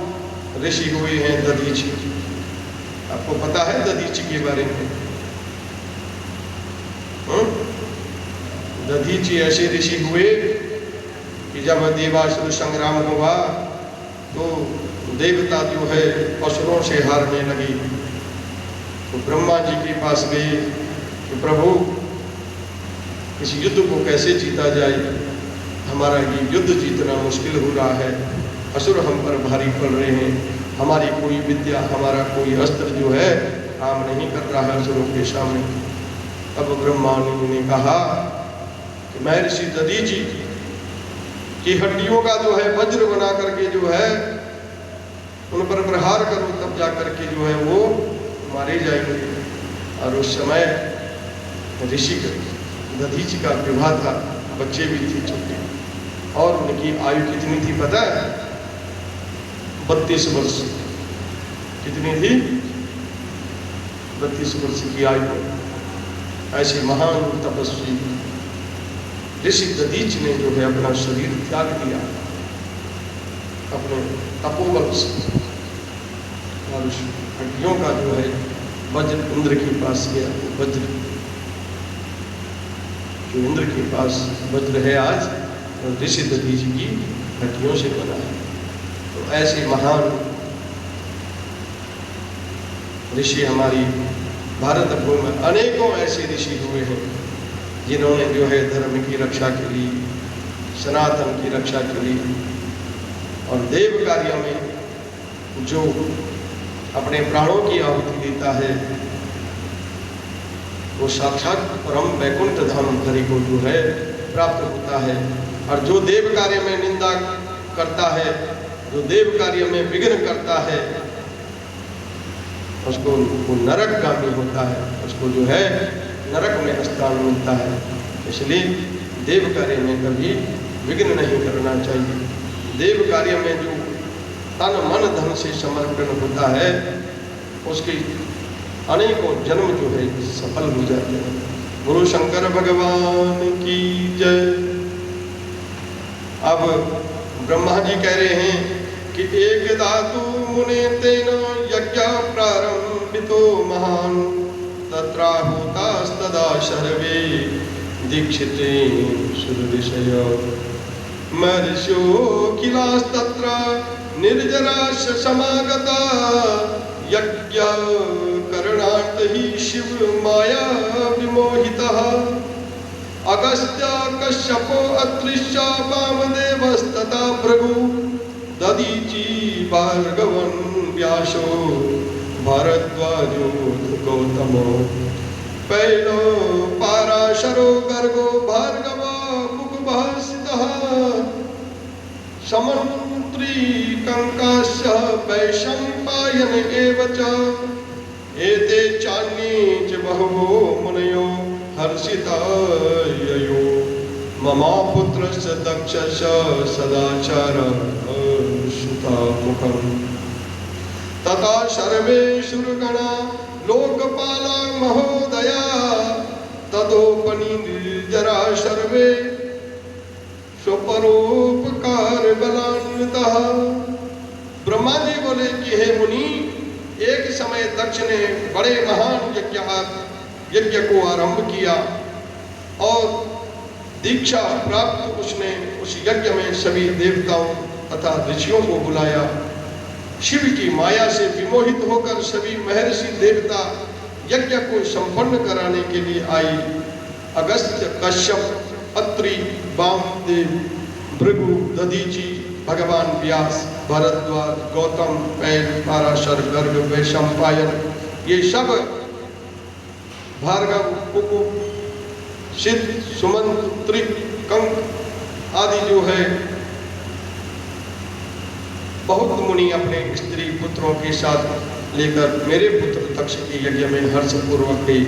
ऋषि हुए हैं दधीचि। आपको पता है दधीचि के बारे में? दधीचि ऐसे ऋषि हुए कि जब देवासुर संग्राम हुआ तो देवता जो है असुरों से हारने लगी। तो ब्रह्मा जी के पास गए कि प्रभु इस युद्ध को कैसे जीता जाए, हमारा ये युद्ध जीतना मुश्किल हो रहा है, असुर हम पर भारी पड़ रहे हैं, हमारी कोई विद्या हमारा कोई अस्त्र जो है काम नहीं कर रहा है असुरों के सामने। तब ब्रह्मा ने कहा कि मैं ऋषि दधीचि की हड्डियों का जो है वज्र बना करके जो है उन पर प्रहार करो, तब जा करके जो है वो मारे जाएंगे। और उस समय ऋषि दधीचि का विवाह था, बच्चे भी थे छोटे, और उनकी आयु कितनी थी पता है? 32 वर्ष। कितनी थी? 32 वर्ष की आयु। ऐसे महान तपस्वी ऋषि दधीचि ने जो है अपना शरीर त्याग दिया अपने तपोबल से, और उस हड्डियों का जो है वज्र इंद्र के पास गया। वज्र जो इंद्र के पास वज्र है आज, और ऋषि दधीचि की हड्डियों से बना है। तो ऐसे महान ऋषि हमारी भारत भूमि में अनेकों ऐसे ऋषि हुए हैं जिन्होंने जो है धर्म की रक्षा के लिए, सनातन की रक्षा के लिए और देव कार्य में जो अपने प्राणों की आहुति देता है वो साक्षात परम वैकुंठ धाम हरि को जो है प्राप्त होता है। और जो देव कार्य में निंदा करता है, जो देव कार्य में विघ्न करता है, उसको वो नरकगामी होता है, उसको जो है नरक में स्थान मिलता है। इसलिए देव कार्य में कभी विघ्न नहीं करना चाहिए। देव कार्य में जो तन मन धन से समर्पण होता है उसके अनेकों जन्म जो है सफल हो जाते हैं। गुरु शंकर भगवान की जय। अब ब्रह्मा जी कह रहे हैं कि एक धातु मुने तेन यज्ञ प्रारंभितो महान तत्राहुतास्तदा सर्वे दीक्षिते सुरऋषय महर्षियो किलास्तत्र निर्जराश समागता यज्ञ करणार्थ ही शिव माया विमोहितः अगस्त्य कश्यपो अदृश्य वामदेवस्तथा भृगु दधीचि भार्गवन् व्यासो भारद्वाजो गौतमो पैलो पाराशरो गर्गो भार्गव मुखभासितः समन्त्री कंकास्य वैशंपायन एव च एते चान्ये च बहवो मुनयो हर्षिताययो ममा पुत्रस्य दक्षस्य सदाचार सुतामुखम् तथा सर्वे शुरगणा लोकपाला महोदया तदोपनी निर्जरा सर्वे स्वपरोपकार बलान्वितः। ब्रह्मा जी बोले कि हे मुनि, एक समय दक्ष ने बड़े महान यज्ञ को आरंभ किया और दीक्षा प्राप्त उसने उस यज्ञ में सभी देवताओं तथा ऋषियों को बुलाया। शिव की माया से विमोहित होकर सभी महर्षि देवता यज्ञ को संपन्न कराने के लिए आई। अगस्त्य, कश्यप, अत्रि, वामदेव, भृगु, दधीचि, भगवान व्यास, भरद्वाज, गौतम, पैल, पाराशर, गर्ग, वैशंपायन, ये सब भार्गव, कुकु, सिद्ध, सुमंत, त्रिक, कंक आदि जो है बहुत मुनि अपने स्त्री पुत्रों के साथ लेकर मेरे पुत्र दक्ष के यज्ञ में हर्षपूर्वक गए।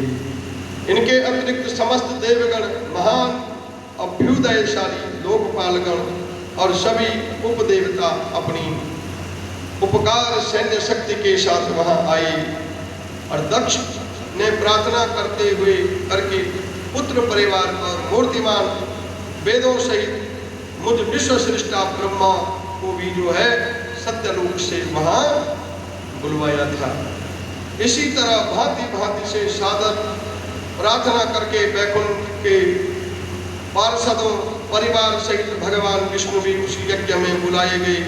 इनके अतिरिक्त समस्त देवगण, महान अभ्युदयशाली लोकपालगण और सभी उपदेवता अपनी उपकार सैन्य शक्ति के साथ वहां आए और दक्ष ने प्रार्थना करके पुत्र परिवार और मूर्तिमान वेदों सहित मुझ विश्व सृष्टा ब्रह्मा को भी जो है सत्यलोक से वहां बुलवाया था। इसी तरह भांति भांति से सादर प्रार्थना करके वैकुंठ के पार्षदों परिवार सहित भगवान विष्णु भी उस यज्ञ में बुलाए गए।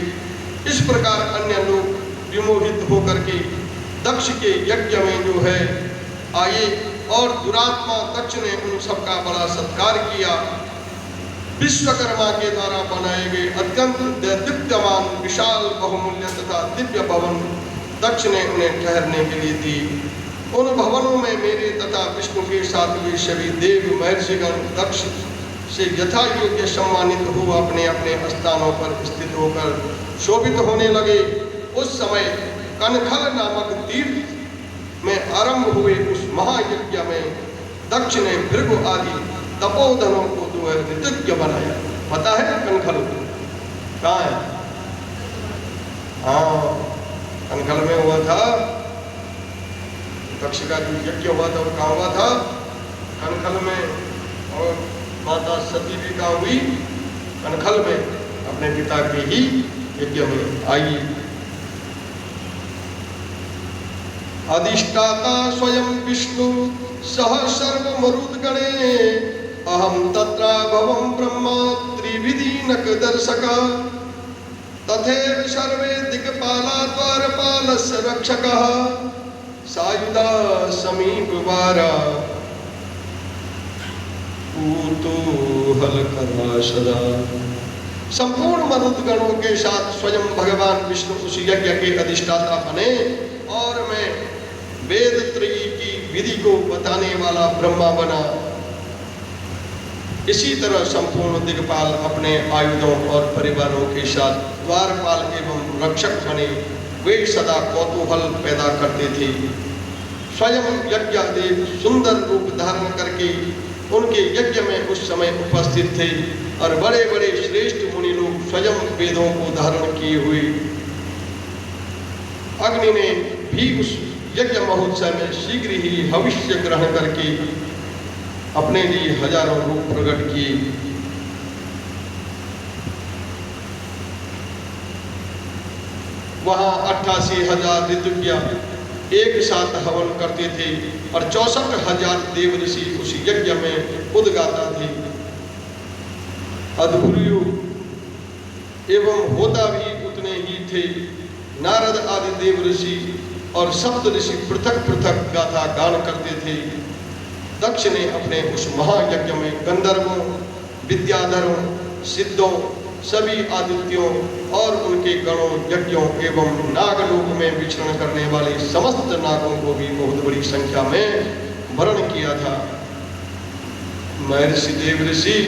इस प्रकार अन्य लोग विमोहित होकर के दक्ष के यज्ञ में जो है आए और दुरात्मा दक्ष ने उन सबका बड़ा सत्कार किया। विश्वकर्मा के द्वारा बनाए गए अत्यंत दीप्यमान विशाल बहुमूल्य तथा दिव्य भवन दक्ष ने उन्हें ठहरने के लिए दी। उन भवनों में मेरे तथा विष्णु के साथ हुए सभी देव महर्षिगण दक्ष से यथा योग्य सम्मानित हो अपने अपने स्थानों पर स्थित होकर शोभित होने लगे। उस समय कनखल नामक तीर्थ में आरंभ हुए उस महायज्ञ में दक्ष ने भृगु आदि तपोधनों को जो है ऋतुज्ञ बनाया। पता है कनखल कहाँ है? हाँ, कनखल में हुआ था दक्ष का जो यज्ञ हुआ था। वो कहाँ हुआ था? कनखल में। और माता सती भी कहाँ हुई? कनखल में, अपने पिता के ही यज्ञ में आई। अधिष्ठाता स्वयं विष्णु सह सर्व मरुद्गणे अहम तत्रा भवम ब्रह्मा त्रिविधि नक दर्शक तथैव सर्वे दिक्पाला द्वारपालस्य रक्षकः सायुधा समीपवारा कुतूहलकरा सदा। संपूर्ण मरुद्गणों के साथ स्वयं भगवान विष्णु उस यज्ञ के अधिष्ठाता बने और मैं वेद त्रयी की विधि को बताने वाला ब्रह्मा बना। इसी तरह संपूर्ण दिक्पाल अपने आयुधों और परिवारों के साथ द्वारपाल एवं रक्षक बने। वे सदा कौतूहल पैदा करते थे। स्वयं यज्ञदेव सुंदर रूप धारण करके उनके यज्ञ में उस समय उपस्थित थे और बड़े बड़े श्रेष्ठ मुनि लोग स्वयं वेदों को धारण किए हुए। अग्नि ने भी उस यज्ञ महोत्सव में शीघ्र ही हविष्य ग्रहण करके अपने लिए हजारों रूप प्रकट किए। वहां 88,000 ऋतुज्ञ एक साथ हवन करते थे और 64,000 देव ऋषि उस यज्ञ में उद्गाता थे। अद्भुरियु एवं होता भी उतने ही थे। नारद आदि देव ऋषि और सप्त ऋषि पृथक पृथक गाथा गान करते थे। दक्ष ने अपने उस महायज्ञ में गंधर्वों, विद्याधरों, सिद्धों, सभी आदित्यों और उनके गणों, यज्ञों एवं नागलोक में विचरण करने वाले समस्त नागों को भी बहुत बड़ी संख्या में वर्ण किया था। महर्षि देव ऋषि,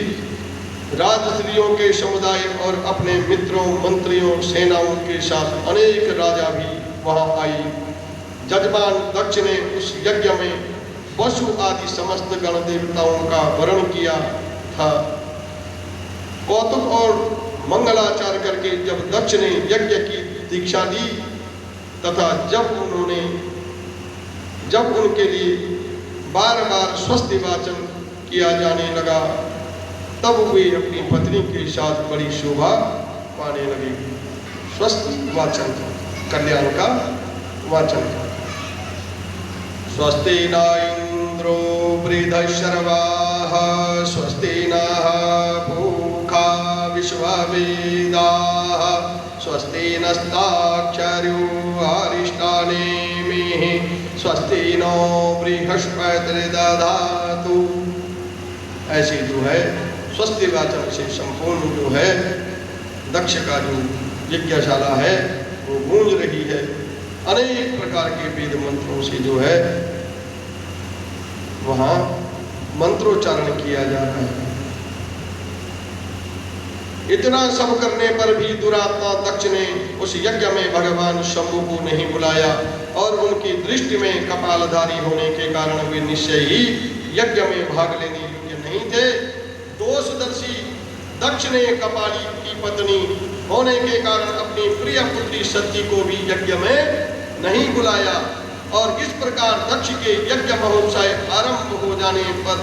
राजस्त्रियों के समुदाय और अपने मित्रों, मंत्रियों, सेनाओं के साथ अनेक राजा भी वहां आई। जजमान दक्ष ने उस यज्ञ में वसु आदि समस्त गण देवताओं का वर्ण किया था। कौतुक और मंगलाचार करके जब दक्ष ने यज्ञ की दीक्षा दी तथा जब उनके लिए बार बार स्वस्ति वाचन किया जाने लगा, तब वे अपनी पत्नी के साथ बड़ी शोभा पाने लगे। स्वस्ति वाचन, कल्याण का वाचन। स्वस्ति न इंद्रो वृद्धशर्वाः, स्वस्ति नः पूषा विश्ववेदाः, स्वस्ति नस्ताक्षर्यो अरिष्टानेमिः, स्वस्ति नो बृहस्पतिर्दधातु। ऐसे जो है स्वस्ति वाचन से संपूर्ण जो है दक्ष का जो यज्ञशाला है वो गूंज रही है। अनेक प्रकार के वेद मंत्रों से जो है वहाँ मंत्रोच्चारण किया जा रहा है। इतना सब करने पर भी दुरात्मा दक्ष ने उस यज्ञ में भगवान शंभु को नहीं बुलाया और उनकी दृष्टि में कपालधारी होने के कारण वे निश्चय ही यज्ञ में भाग लेने योग्य नहीं थे। दोषदर्शी दक्ष ने कपाली की पत्नी होने के कारण अपनी प्रिय पुत्री सती को भी यज्ञ में नहीं बुलाया और इस प्रकार दक्ष के यज्ञ महोत्सव आरंभ हो जाने पर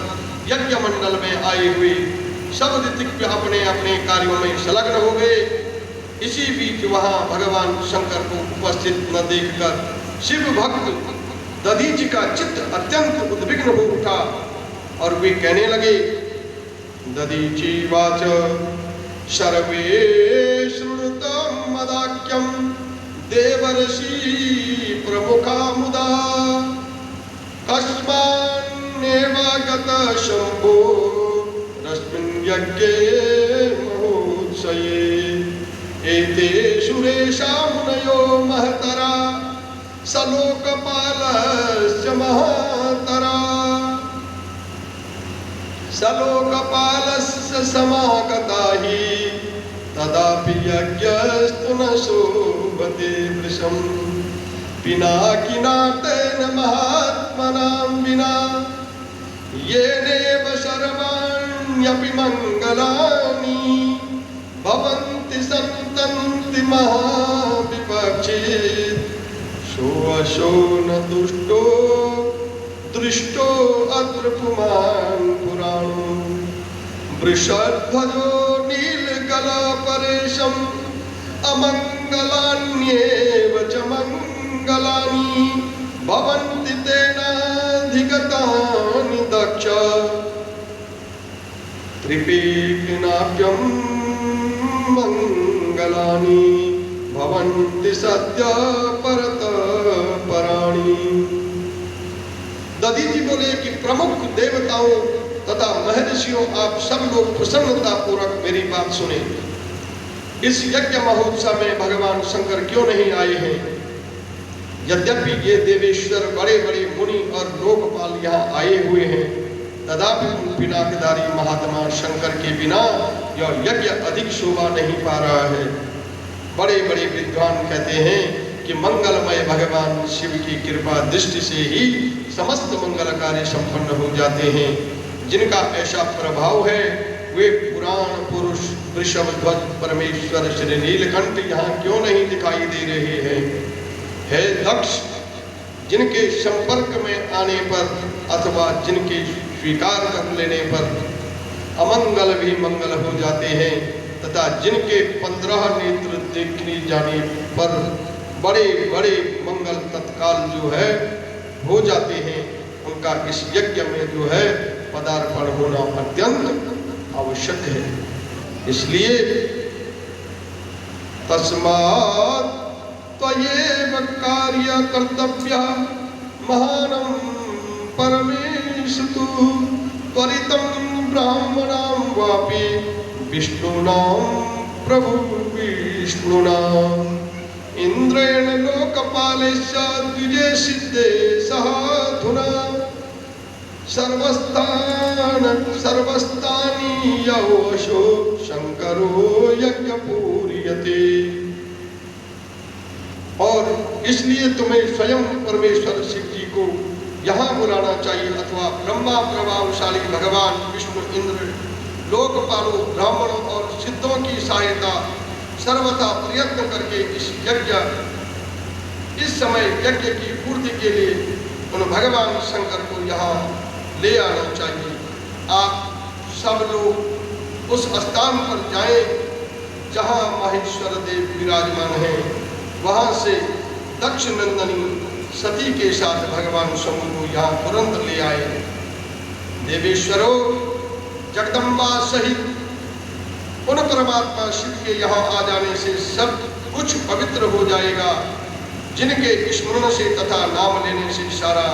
यज्ञ मंडल में आए हुए सब ऋतिक अपने अपने कार्यों में संलग्न हो गए। इसी बीच वहां भगवान शंकर को उपस्थित न देखकर शिव भक्त दधीचि का चित्त अत्यंत उद्विग्न हो उठा और वे कहने लगे, दधीचि वाच सर्वे श्रुणुतं मदाख्यं देवर्षि प्रमुखा मुदा, कस्मान्नेवागत शंभो रश्मिन् यज्ञे महोत्सवे, एते सुरेशा मुनयो महतरा सलोकपालस्य महातरा, सलोकपालस्य समागता हि तदापि यज्ञस्तु न शोभते वृषं, पिनाकिनाटेन महात्मनां विना येनेव सर्वाण्यपि मङ्गलानि भवन्ति सन्तन्ति महाविपक्षे, सोऽशो न दुष्टो दृष्टो अत्र पुमान् पुराणो, वृषध्वजो नीलकलापरेशम् अमङ्गलान्येव च मङ्गलानि भवन्ति तेनाधिगतानि दक्ष, त्रिपेकिनाप्यं मङ्गलानि भवन्ति सद्य परत पराणि। दधीचि बोले कि प्रमुख देवताओं तथा महर्षियों, आप सब लोग प्रसन्नता पूर्वक मेरी बात सुने। इस यज्ञ महोत्सव में भगवान शंकर क्यों नहीं आए हैं? यद्यपि ये देवेश्वर बड़े बड़े मुनि और लोकपाल यहाँ आए हुए हैं, तथापि उन पिनाकधारी महात्मा शंकर के बिना यह यज्ञ अधिक शोभा नहीं पा रहा है। बड़े बड़े विद्वान कहते हैं कि मंगलमय भगवान शिव की कृपा दृष्टि से ही समस्त मंगल कार्य संपन्न हो जाते हैं। जिनका ऐसा प्रभाव है वे पुराण पुरुष वृषभध्वज परमेश्वर श्री नीलकंठ यहाँ क्यों नहीं दिखाई दे रहे हैं? हे दक्ष, जिनके संपर्क में आने पर अथवा जिनके स्वीकार कर लेने पर अमंगल भी मंगल हो जाते हैं तथा जिनके 15 नेत्र देखने जाने पर बड़े बड़े मंगल तत्काल जो है हो जाते हैं, उनका इस यज्ञ में जो है पदार्पण होना अत्यंत आवश्यक है। इसलिए तस्मात् त्वयेव कार्य कर्तव्य महानं परमेशतु त्वरितं ब्राह्मणां वापि विष्णुनां प्रभु विष्णुना इंद्रेण लोकपालेश्च द्विजे सिद्धे सहाधुना सर्वस्तानि यवशो शंकरो यज्ञ पूर्यते। और इसलिए तुम्हें स्वयं परमेश्वर शिव जी को यहाँ बुलाना चाहिए अथवा ब्रह्मा प्रभावशाली भगवान विष्णु इंद्र लोकपालों ब्राह्मणों और सिद्धों की सहायता सर्वथा प्रयत्न करके इस समय यज्ञ की पूर्ति के लिए उन भगवान शंकर को यहाँ ले आना चाहिए। आप सब लोग उस स्थान पर जाएं जहाँ माहेश्वर देव विराजमान हैं। वहाँ से दक्ष नंदनी सती के साथ भगवान शंभु को यहाँ तुरंत ले आए। देवेश्वरों, जगदम्बा सहित उन परमात्मा शिव के यहाँ आ जाने से सब कुछ पवित्र हो जाएगा, जिनके स्मरण से तथा नाम लेने से सारा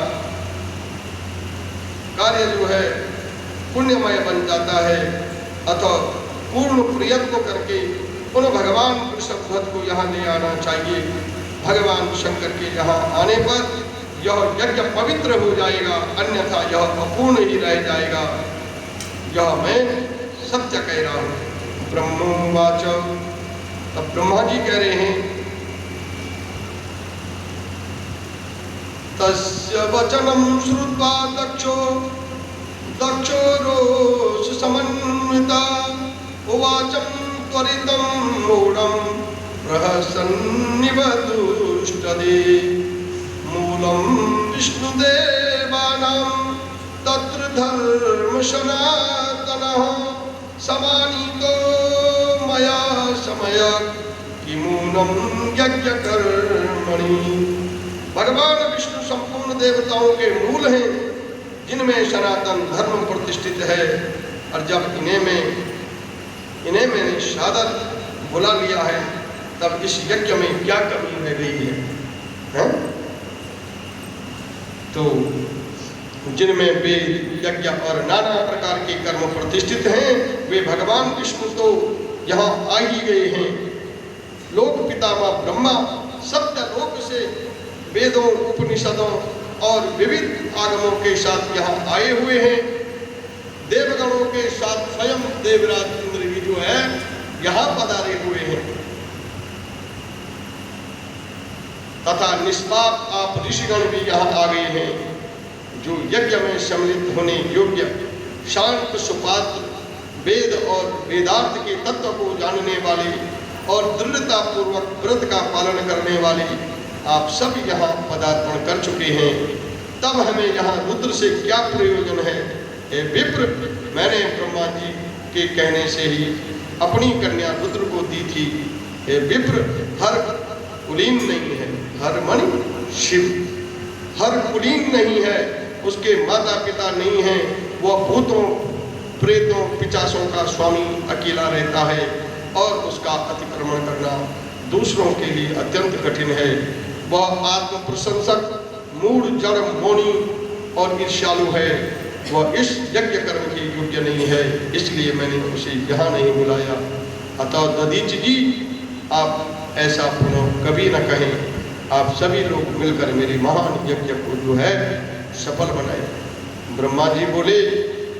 कार्य जो है पुण्यमय बन जाता है। अतः पूर्ण प्रयत्न करके उन भगवान वृषभध्वज को यहाँ ले आना चाहिए। भगवान शंकर के यहाँ आने पर यह यज्ञ पवित्र हो जाएगा, अन्यथा यह अपूर्ण ही रह जाएगा। यह मैं सत्य कह रहा हूँ। ब्रह्मोवाच, अब ब्रह्मा जी कह रहे हैं, तस्य वचनं श्रुत्वा दक्षो रोष समन्विता उवाचं त्वरितं मूढं प्रहसन्निव दुष्टदे मूलं विष्णुदेवानां तत्र धर्म सनातनः समानीतो मया समय किमूनं यज्ञकर्मणि। भगवान विष्णु संपूर्ण देवताओं के मूल हैं, जिनमें सनातन धर्म प्रतिष्ठित है। और जब इन्हें मैंने सादर बुला लिया है, तब इस यज्ञ में क्या कमी रह गई है? तो जिनमें वेद यज्ञ और नाना प्रकार के कर्म प्रतिष्ठित हैं, वे भगवान विष्णु तो यहाँ आ ही गए हैं। लोक पितामह ब्रह्मा सप्तलोक से वेदों, उपनिषदों और विविध आगमों के साथ यहाँ आए हुए हैं। देवगणों के साथ स्वयं देवराज इंद्र भी जो है यहाँ पधारे हुए हैं, तथा निष्पाप आप ऋषिगण भी यहाँ आ गए हैं, जो यज्ञ में सम्मिलित होने योग्य शांत सुपात्र, वेद और वेदार्थ के तत्व को जानने वाले और दृढ़ता पूर्वक व्रत का पालन करने वाले आप सब यहाँ पदार्पण कर चुके हैं। तब हमें यहाँ रुद्र से क्या प्रयोजन है? हे विप्र, मैंने ब्रह्मा जी के कहने से ही अपनी कन्या रुद्र को दी थी। हे विप्र, हर कुलीन नहीं है, हर मन शिव, हर कुलीन नहीं है, उसके माता पिता नहीं है, वह भूतों, प्रेतों, पिचासों का स्वामी अकेला रहता है और उसका अतिक्रमण करना दूसरों के लिए अत्यंत कठिन है। वह आत्म प्रशंसक, मूढ़, जड़, मौनी और ईर्ष्यालु है। वह इस यज्ञ कर्म के योग्य नहीं है, इसलिए मैंने उसे यहाँ नहीं बुलाया। अतः दधीचि जी, आप ऐसा पुनः कभी न कहें। आप सभी लोग मिलकर मेरे महान यज्ञ को जो है सफल बनाए। ब्रह्मा जी बोले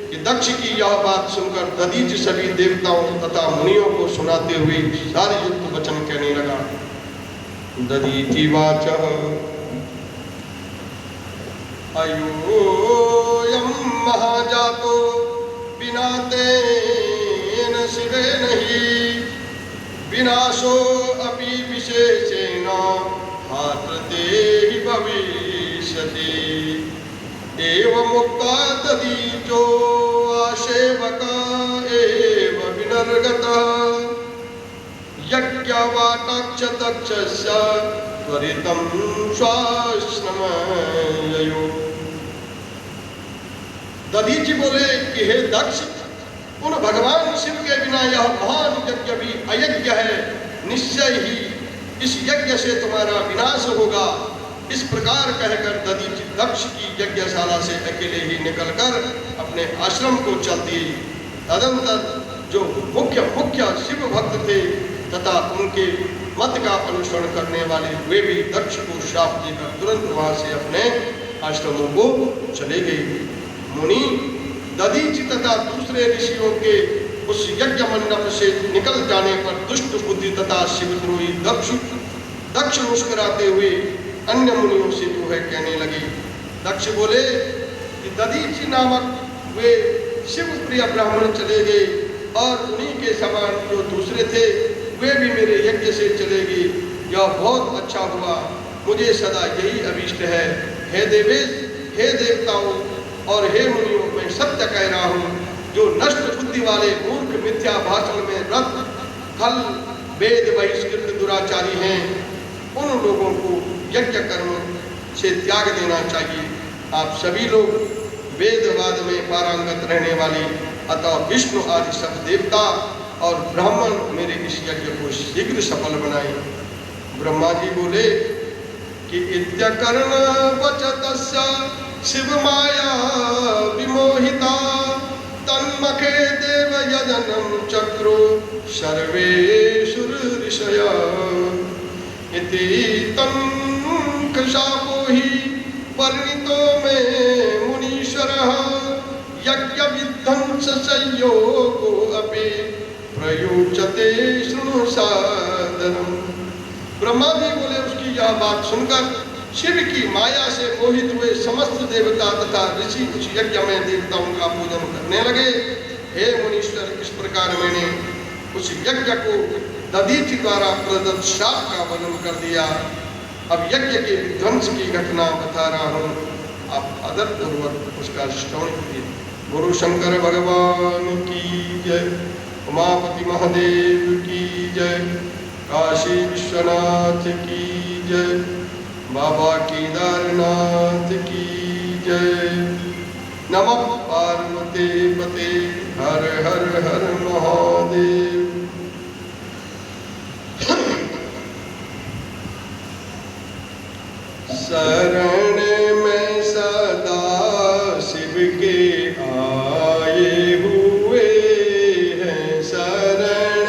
कि दक्ष की यह बात सुनकर दधीचि सभी देवताओं तथा मुनियों को सुनाते हुए सारे युक्त वचन कहने लगा। दधीचि वाचः अयोऽयं महाजातो विना तेन शिवेन हि विनाशो अपि विशेषेण हात्रते हि भविष्यति। एवमुक्त्वा दधीचो आसेवक एव विनर्गतः यज्ञवाटक्ष दक्षस्य त्वरितं स्वाश्रमययो। दधीचि बोले कि हे दक्ष, उन भगवान शिव के बिना यह महान यज्ञ भी अयज्ञ है। निश्चय ही इस यज्ञ से तुम्हारा विनाश होगा। इस प्रकार कहकर दधीचि दक्ष की यज्ञशाला से अकेले ही निकलकर अपने आश्रम को चल दिए। तदंतर जो मुख्य शिव भक्त थे तथा उनके मत का अनुसरण करने वाले, वे भी दक्ष को शाप देकर तुरंत वहां से अपने आश्रमों को चले गए। मुनि दधीचि तथा दूसरे ऋषियों के उस यज्ञ मंडप से निकल जाने पर दुष्ट बुद्धि तथा शिवद्रोही दक्ष मुस्कुराते हुए अन्य मुनियों से जो है कहने लगे। दक्ष बोले कि दधीचि नामक वे शिव प्रिय ब्राह्मण चले गए और उन्हीं के समान जो दूसरे थे वे भी मेरे यज्ञ से चले गए। यह बहुत अच्छा हुआ, मुझे सदा यही अभीष्ट है। हे देवेश, हे देवताओं और हे मुनियों, मैं सत्य कह रहा हूँ जो नष्ट बुद्धि वाले मूर्ख मिथ्या भाषण में रत खल वेद बहिष्कृत दुराचारी हैं, उन लोगों को यज्ञ कर्म से त्याग देना चाहिए। आप सभी लोग वेदवाद में पारंगत रहने वाले अतः विष्णु आदि सब देवता और ब्राह्मण मेरे इस यज्ञ को शीघ्र सफल बनाए। ब्रह्मा जी बोले कि इत्यकर्ण वचतस्य शिव माया विमोहिता तन्मखे देव यजनम चक्रो सर्वेषुर ऋषया इति तन्कशापो हि वर्णितो मे मुनीश्वरः यज्ञ विध्वंस संयोगो अपि प्रयुज्यते शृणु सादरम्। ब्रह्मा जी बोले उसकी यह बात सुनकर शिव की माया से मोहित हुए समस्त देवता तथा ऋषि उस यज्ञ में देवताओं का पूजन करने लगे। हे मुनीश्वर, इस प्रकार मैंने उस यज्ञ को दधीचि द्वारा प्रदत्त शाप का वर्णन कर दिया। अब यज्ञ के विध्वंस की घटना बता रहा हूँ, आप आदर पूर्वक उसका श्रवण कीजिए। गुरु शंकर भगवान की जय, उमापति महादेव की जय, काशी विश्वनाथ की जय, बाबा केदारनाथ की जय। नमः पार्वती पते हर हर हर महादेव। शरण में सदा शिव के आए हुए हैं, शरण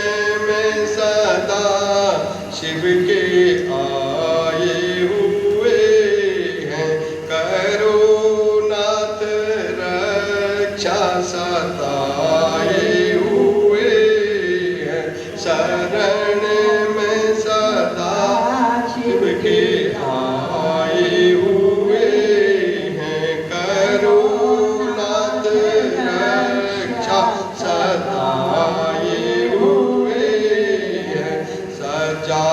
में सदा शिव के आए हुए हैं, करो नाथ रक्षा सताए हुए हैं, शरण में सदा शिव के आए हुए हैं, करो नाथ रक्षा सताए हुए हैं। सजा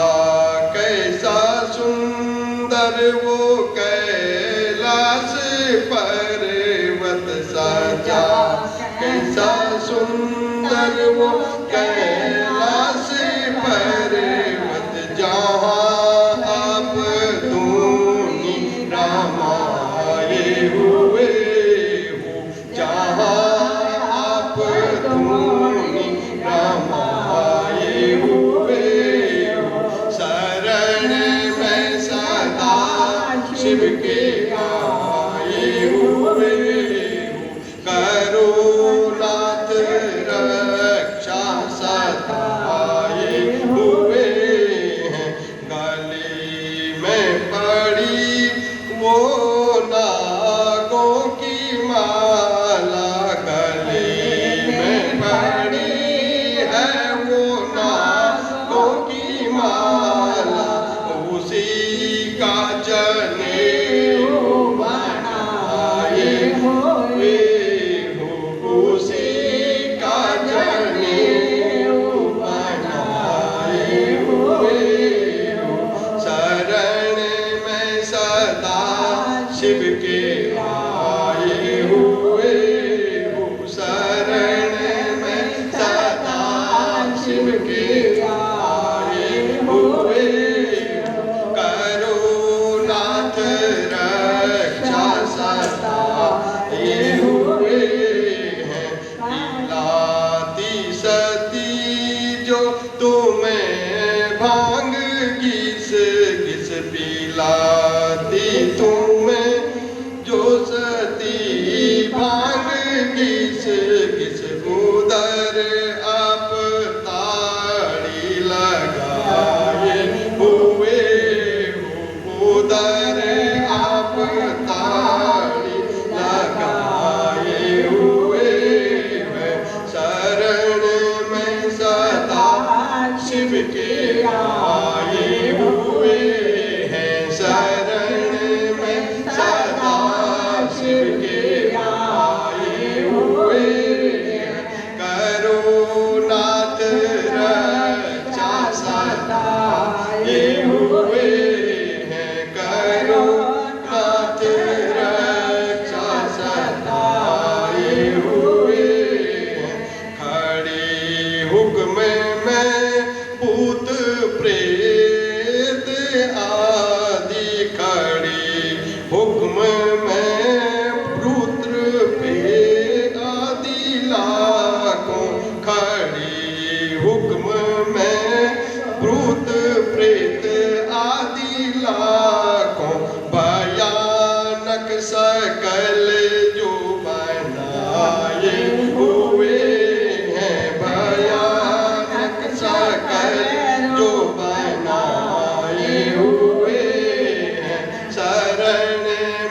कैसा सुंदर वो कैलाश पर्वत, सजा कैसा सुंदर वो कैलाश पर्वत, जहाँ आप दूनी रामाए हुए हो, जहाँ आप दूनी रामाए हुए हो, शरण में सदा शिव के आए हुए हो, करो नाथ रक्षा सताए हुए हैं। गले में पड़ी वो नागों की माला, गले में पड़ी है वो नागों की माला, उसी का जनेऊ बनाए हुए हो, उसी का जनेऊ बनाए हुए हो, शरण में सदा शिव के आए हुए हो, शरण में सदा शिव के आए हुए हो, करो नाथ रक्षा सताए हुए हैं। पिलाती सती जो तुम्हें भांग घिस घिस, पिलाती तुम्हें जो सती भांग घिस घिस, उधर आप ताड़ी लगाए हुए हो, उधर आप ताड़ी लगाए हुए हैं, शरण में सदा शिव के आए हुए हैं, शरण में सदा शिव के आए हुए हैं, करो नाथ रक्षा सताए हुए हैं, करो नाथ रक्षा सताए हुए खड़ी हुक्म में भूत प्रेत आदि लाखों भयानक सकल जो बनाए हुए हैं, भयानक सकल जो बनाए हुए हैं, शरण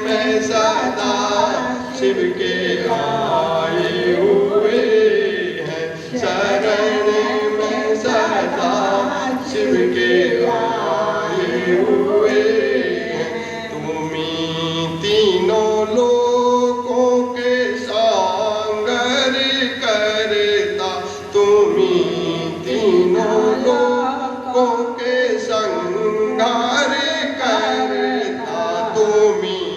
में सदा शिव के आए हुए हैं, शरण में सदा शिव के आए हुए हैं। तुम्हीं तीनों लोकों के सांगर करता, तुम्हीं तीनों लोकों के संहार करता, तुम्हीं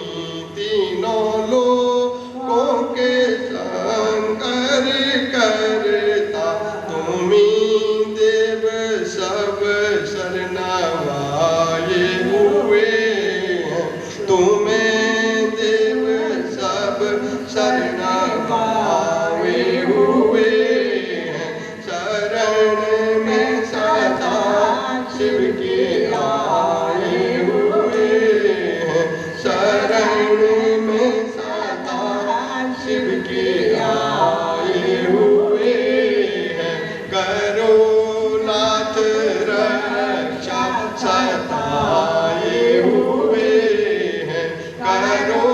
तीनों लोकों के संहार करता, तुम्हीं देव सब शरणाए हुए हैं, तुम्हें देव सब शरणाए हुए हैं, शरण में सदा शिव के आए हुए हैं, शरण में सदा शिव के आए हुए हैं। करो नाथ रक्षा सताए हुए हैं, करो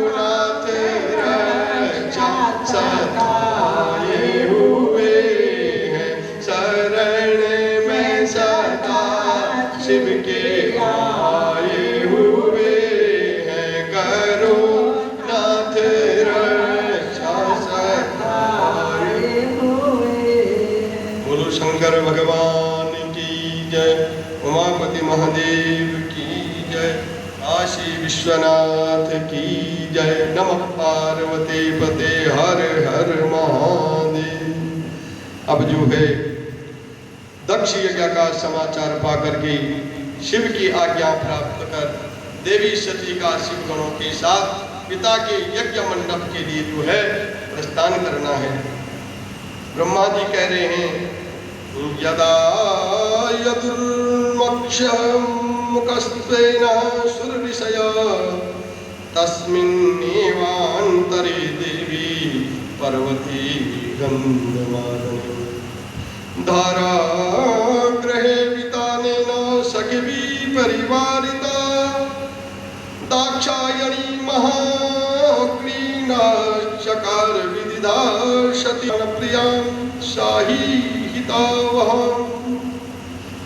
नाथ रक्षा सताए हुए हैं, शरण में सदा शिव के आए हुए हैं, करो नाथ रक्षा सताए हुए। बोलो शंकर भगवान की जय, उमापति महादेव की जय, काशी विश्वनाथ की जय। नमः पार्वती पते हर हर महादेव। अब जो है दक्ष यज्ञ का समाचार पाकर के शिव की आज्ञा प्राप्त कर देवी सती का शिव गणों के साथ पिता के यज्ञ मंडप के लिए जो है प्रस्थान करना है। ब्रह्मा जी कह रहे हैं यदा यदुर्मक्ष मुखस्तेन सुरविषय तस्मिन्नेवान्तरे देवी पार्वती गन्धमादने धारा ग्रहे वितानेन सखिभिः परिवारिता दाक्षायणी महाक्रीना चकार विदिधा सती प्रियां शाही हितावहम्।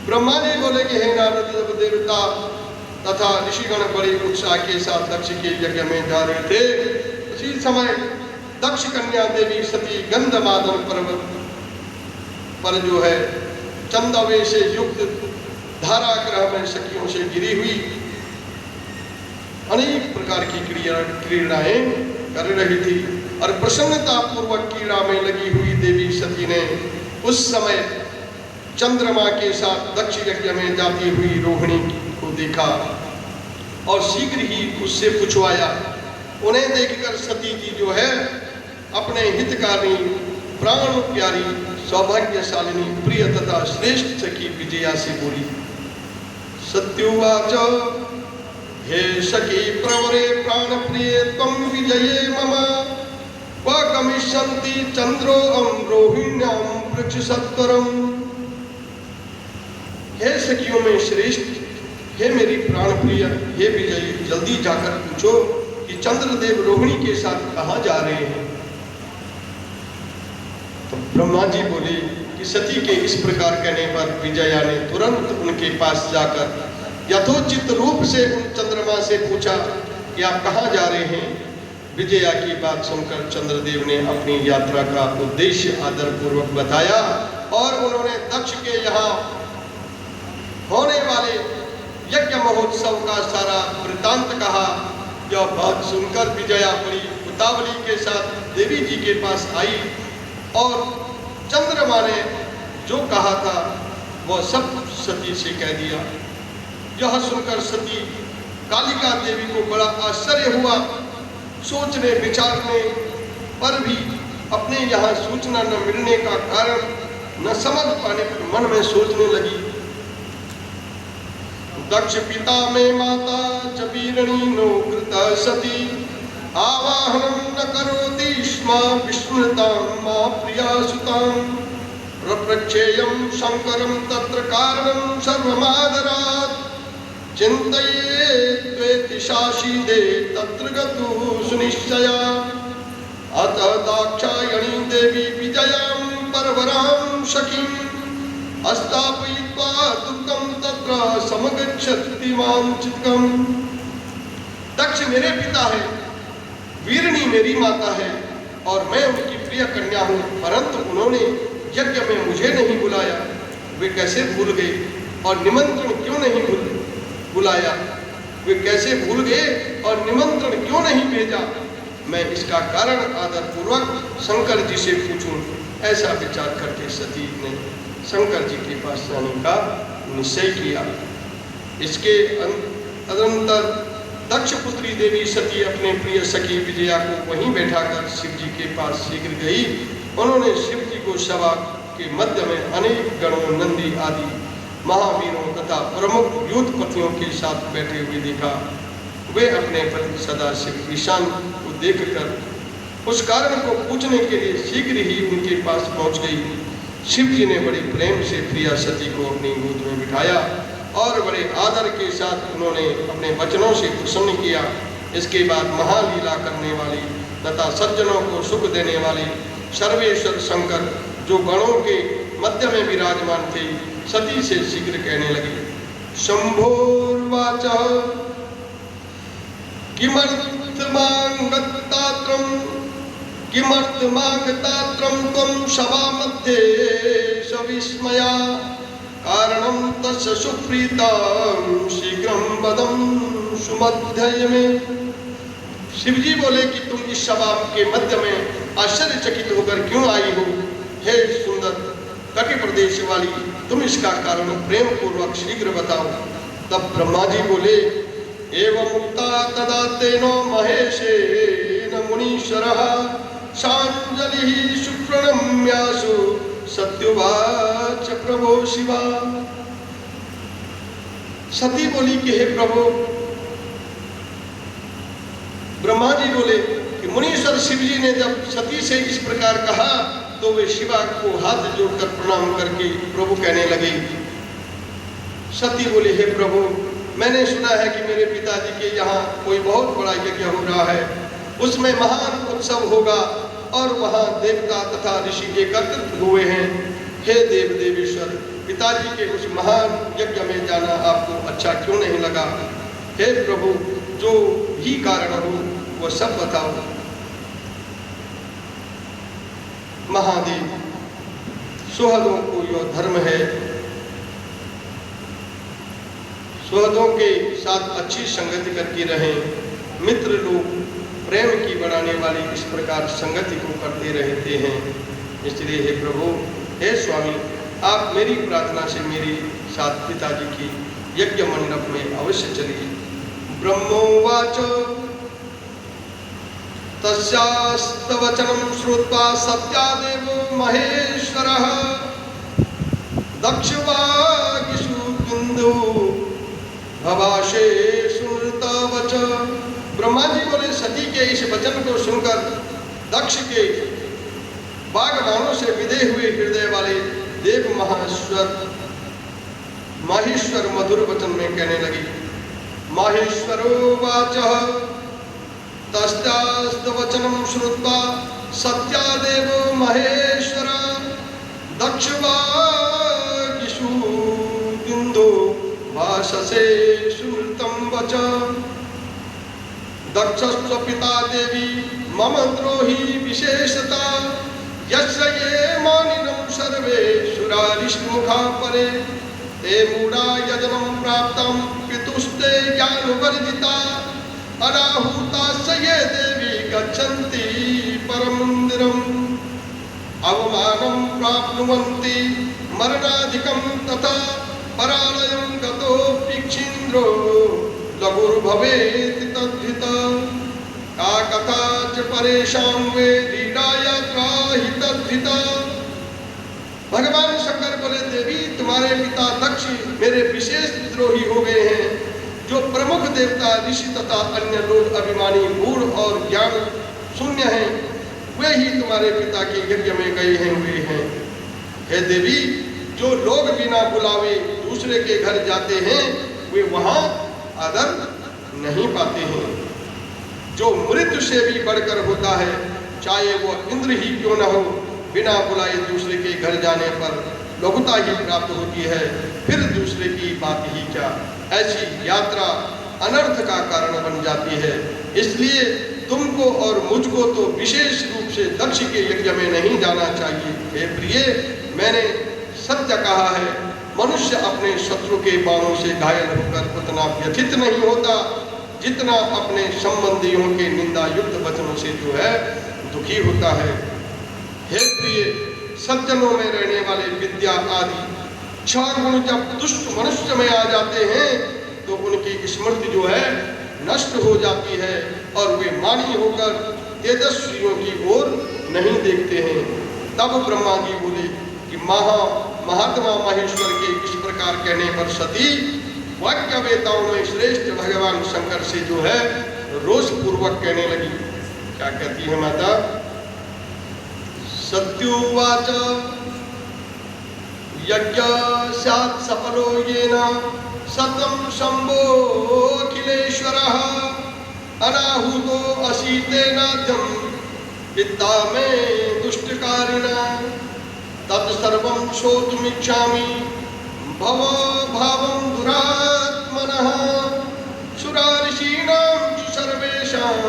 ब्रह्मा जी बोले कि हे नारद, जब देवता तथा ऋषिगण बड़े उत्साह के साथ दक्ष के यज्ञ में जा रहे थे, उसी समय दक्ष कन्या देवी सती गंधमादन पर्वत पर जो है चंदवे से युक्त धाराग्रह में सखियों से गिरी हुई अनेक प्रकार की क्रीड़ाएं कर रही थी और प्रसन्नता पूर्वक क्रीड़ा में लगी हुई देवी सती ने उस समय चंद्रमा के साथ दक्ष यज्ञ में जाती हुई रोहिणी को देखा और शीघ्र ही उससे पूछवाया। उन्हें देखकर सती जी जो है अपने हितकारी प्राण प्यारी सौभाग्यशालिनी प्रिय तथा श्रेष्ठ सखी विजया से बोली, सत्युवाच हे सखी प्रवरे प्राण प्रिय त्वं विजये मम क्व गमिष्यन्ति चंद्रो रोहिण्यां पृच्छ सत्वरम्। हे सखियों में श्रेष्ठ, हे मेरी प्राण प्रिय, हे विजयी, जल्दी जाकर पूछो कि चंद्रदेव रोहिणी के साथ कहाँ जा रहे हैं। तो ब्रह्मा जी बोले कि सती के इस प्रकार कहने पर विजया ने तुरंत उनके पास जाकर यथोचित रूप से उन चंद्रमा से पूछा कि आप कहाँ जा रहे हैं। विजया की बात सुनकर चंद्रदेव ने अपनी यात्रा का उद्देश्य आदर पूर्वक बताया और उन्होंने दक्ष के यहाँ होने वाले यज्ञ महोत्सव का सारा वृतांत कहा। यह बात सुनकर विजया बड़ी उतावली के साथ देवी जी के पास आई और चंद्रमा ने जो कहा था वह सब सती से कह दिया। यह सुनकर सती कालिका देवी को बड़ा आश्चर्य हुआ। सोचने विचारने पर भी अपने यहाँ सूचना न मिलने का कारण न समझ पाने पर मन में सोचने लगी, दक्ष पिता में माता च वीरणी नो कृता सती, आवाहनं न करोति स्म विस्मृतां मा प्रिया सुतां, प्रप्रच्छेयं शंकरं तत्र कारणं सर्वमादरात्, चिन्तयेत्वेति शासीदे तत्र गतो सुनिश्चया, अतः दाक्षायणी देवी विजयां परवरां सखीं, स्थापयित्वा दुर्गं तत्र समगच्छति वाञ्छितम्। दक्ष मेरे पिता है, वीरणी मेरी माता है और मैं उनकी प्रिय कन्या हूँ, परंतु उन्होंने यज्ञ में मुझे नहीं बुलाया। वे कैसे भूल गए और निमंत्रण क्यों नहीं बुलाया? वे कैसे भूल गए और निमंत्रण क्यों नहीं भेजा? मैं इसका कारण आदर पूर्वक शंकर जी से पूछूं। ऐसा विचार करके सती ने शंकर जी के पास जाने का निश्चय किया। इसके अनंतर दक्ष पुत्री देवी सती अपने प्रिय सखी विजया को वहीं बैठाकर शिव जी के पास शीघ्र गई। उन्होंने शिव जी को सभा के मध्य में अनेक गणों, नंदी आदि महावीरों तथा प्रमुख योद्धपतियों के साथ बैठे हुए देखा। वे अपने पति सदाशिव ईशान को देखकर उस कारण को पूछने के लिए शीघ्र ही उनके पास पहुंच गई। शिव जी ने बड़े प्रेम से प्रिया सती को अपनी गोद में बिठाया और बड़े आदर के साथ उन्होंने अपने वचनों से प्रसन्न किया। इसके बाद महालीला करने वाली तथा सज्जनों को सुख देने वाली सर्वेश्वर शंकर जो गणों के मध्य में विराजमान थे, सती से शीघ्र कहने लगे, शंभोर्वाच किमर्थमागतात्रं त्वं सभामध्ये सविस्मया, कारणं तस्य सुप्रीतां शीघ्रं वदं सुमध्यय में। शिवजी बोले कि तुम इस सभा के मध्य में आश्चर्यचकित होकर क्यों आई हो? हे सुंदर तट प्रदेश वाली, तुम इसका कारण प्रेम पूर्वक शीघ्र बताओ। तब ब्रह्मा जी बोले, एवं मुक्ता तदा तेनो महेशेन मुनीश्वरः सांजलिः सुप्रणम्यासु सत्युवाच प्रभो शिवा। सती बोली कि हे प्रभु, ब्रह्मा जी बोले कि मुनीश्वर शिव जी ने जब सती से इस प्रकार कहा तो वे शिवा को हाथ जोड़कर प्रणाम करके प्रभु कहने लगे। सती बोली, हे प्रभु, मैंने सुना है कि मेरे पिताजी के यहाँ कोई बहुत बड़ा यज्ञ हो रहा है, उसमें महान उत्सव होगा और वहाँ देवता तथा ऋषि एकत्रित हुए हैं। हे देव देवेश्वर, पिताजी के उस महान यज्ञ में जाना आपको अच्छा क्यों नहीं लगा? हे प्रभु, जो भी कारण हो वो सब बताओ। महादेव, सुहृदों को यह धर्म है, सुहृदों के साथ अच्छी संगति करके रहें। मित्र लोग प्रेम की बढ़ाने वाली इस प्रकार संगति को करते रहते हैं। इसलिए हे प्रभु, हे स्वामी, आप मेरी प्रार्थना से मेरे साथ पिताजी की यज्ञ मंडप में अवश्य चलिए। ब्रह्मोवाच तस्यास्तवचनं श्रुत्वा सत्यादेवो महेश्वरः दक्षवागिषु बिन्दु भवाशे सुनृतवच। ब्रह्मा जी बोले, सती के इस वचन को सुनकर दक्ष के बागबानों से विदे हुए हृदय वाले देव माहेश्वर मधुर वचन में कहने लगी। माहेश्वरोवाच तस्यास्तवचनं श्रुत्वा सत्यादेवो महेश्वर दक्षवागिषु बिन्दु भाषसे सुनृतं वच। दक्षस्व पिता देवी मम द्रोही विशेषता यस्य ये मानिनं सर्वे सुरारिष्मुखा परे ते मूढा यजनं प्राप्तं पितुस्ते ज्ञानवर्जिता अनाहुतास्य ये देवी गच्छन्ति परमन्दिरम् अवमानं प्राप्नुवन्ति मरणाधिकं तथा परालयं गतोऽप्यक्षीन्द्रो लघुर्भवेत् तद्धिता का कथा च परेषां वे लीलायात्रा व्यथिता। भगवान शंकर बोले, देवी तुम्हारे पिता दक्ष मेरे विशेष द्रोही हो गए हैं। जो प्रमुख देवता ऋषि तथा अन्य लोग अभिमानी मूढ़ और ज्ञान शून्य हैं, वे ही तुम्हारे पिता के यज्ञ में गए हैं हुए हैं। हे देवी, जो लोग बिना बुलावे दूसरे के घर जाते हैं वे वहां आदर नहीं पाते हैं। जो मृत्यु से भी बढ़कर होता है, चाहे वो इंद्र ही क्यों न हो, बिना बुलाए दूसरे के घर जाने पर लघुता ही प्राप्त होती है, फिर दूसरे की बात ही क्या। ऐसी यात्रा अनर्थ का कारण बन जाती है। इसलिए तुमको और मुझको तो विशेष रूप से दक्ष के यज्ञ में नहीं जाना चाहिए। हे प्रिय, मैंने सत्य कहा है, मनुष्य अपने शत्रु के बाणों से घायल होकर उतना व्यथित नहीं होता जितना अपने संबंधियों के निंदा युक्त वचनों से जो है दुखी होता है। हे प्रिय, सज्जनों में रहने वाले विद्या आदि 6 गुण जब दुष्ट मनुष्य में आ जाते हैं तो उनकी स्मृति जो है नष्ट हो जाती है और वे मानी होकर तेजस्वियों की ओर नहीं देखते हैं। तब ब्रह्मा जी बोले कि महात्मा महेश्वर के इस प्रकार कहने पर सती वाक्य वेताओं में श्रेष्ठ भगवान शंकर से जो है रोष पूर्वक कहने लगी। क्या कहती है माता? सत्युवाच यज्ञ स्यात् सफलो येन सतं शंभो अखिलेश्वरः अनाहुतो असीतेनाद्यं पिता मे दुष्टकारिणा तत्सर्वं श्रोतुमिच्छामि भव भावं दुरात्मनः सुराऋषीणां च सर्वेषां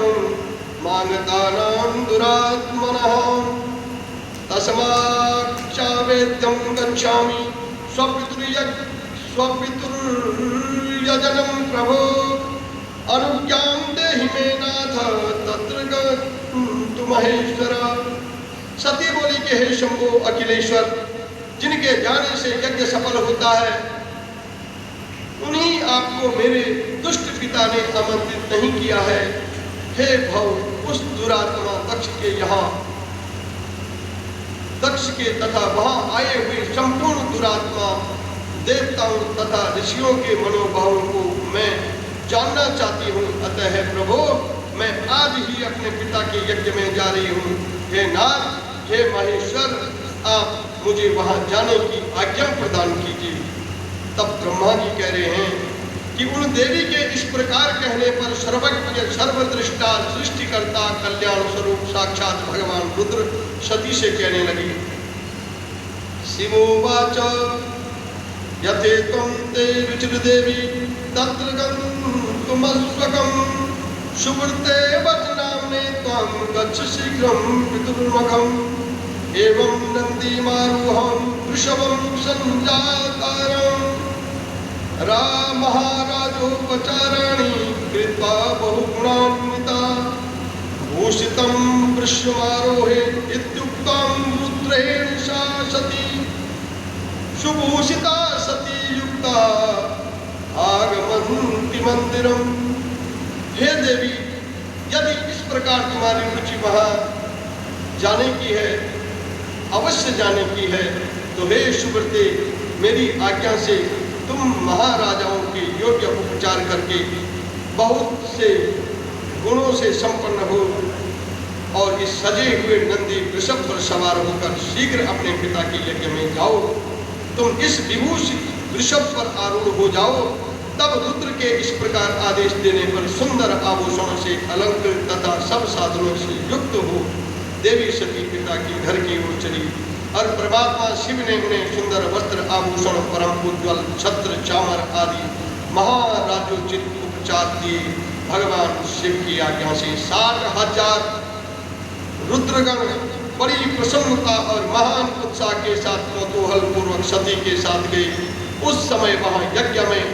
मानतानां दुरात्मनः तस्माच्चावेद्यं गच्छामि स्वपितुर्यजनं प्रभो अनुज्ञां देहि मे नाथ तत्र गन्तु महेश्वर। सती बोली कि हे शंभो अखिलेश्वर, जिनके जाने से यज्ञ सफल होता है उन्हीं आपको मेरे दुष्ट पिता ने आमंत्रित नहीं किया है। हे भव, उस दुरात्मा दक्ष के यहाँ दक्ष के तथा वहां आए हुए संपूर्ण दुरात्मा देवताओं तथा ऋषियों के मनोभावों को मैं जानना चाहती हूँ। अतः प्रभु, मैं आज ही अपने पिता के यज्ञ में जा रही हूँ। हे नाथ, हे महेश्वर, आप मुझे वहां जाने की आज्ञा प्रदान कीजिए। तब ब्रह्मा जी कह रहे हैं कि उन देवी के इस प्रकार कहने पर सर्वज्ञ सर्वदृष्टा सृष्टिकर्ता कल्याण स्वरूप साक्षात भगवान रुद्र सती से कहने लगी। शिवोवाच यथे त्वं ते रुचिर्देवी तत्र गन्तुमस्वकं सुवृते वचनाम्ने त्वं गच्छ शीघ्रं पितुर्मखम् एवं नन्दीमारुहं वृषभं सञ्जातारम् महाराजोपचाराणि कृत्वा बहुगुणान्विता भूषितं वृषमारोहे इत्युक्तं रुद्रेण सा सती सुभूषिता सती युक्ता आगमन्ति मंदिरम। हे देवी, यदि इस प्रकार तुम्हारी रुचि वहां जाने की है, अवश्य जाने की है, तो हे सुव्रते, मेरी आज्ञा से तुम महाराजाओं के योग्य उपचार करके बहुत से गुणों से संपन्न हो और इस सजे हुए नंदी वृषभ पर सवार होकर शीघ्र अपने पिता के यज्ञ में जाओ। तुम इस विभूषित वृषभ पर आरूढ़ हो जाओ। तब रुद्र के इस प्रकार आदेश देने पर सुंदर आभूषणों से अलंकृत तथा सब साधनों से युक्त हो देवी सती पिता के घर की ओर चली और परमात्मा शिव ने उन्हें सुंदर वस्त्र आभूषण परम उज्ज्वल छत्र चामर आदि महाराजोचित उपचार दिए। भगवान शिव की आज्ञा से 60,000 रुद्रगण बड़ी प्रसन्नता और महान उत्साह के साथ कौतूहल पूर्वक सती के साथ गए। उस समय वहां यज्ञ में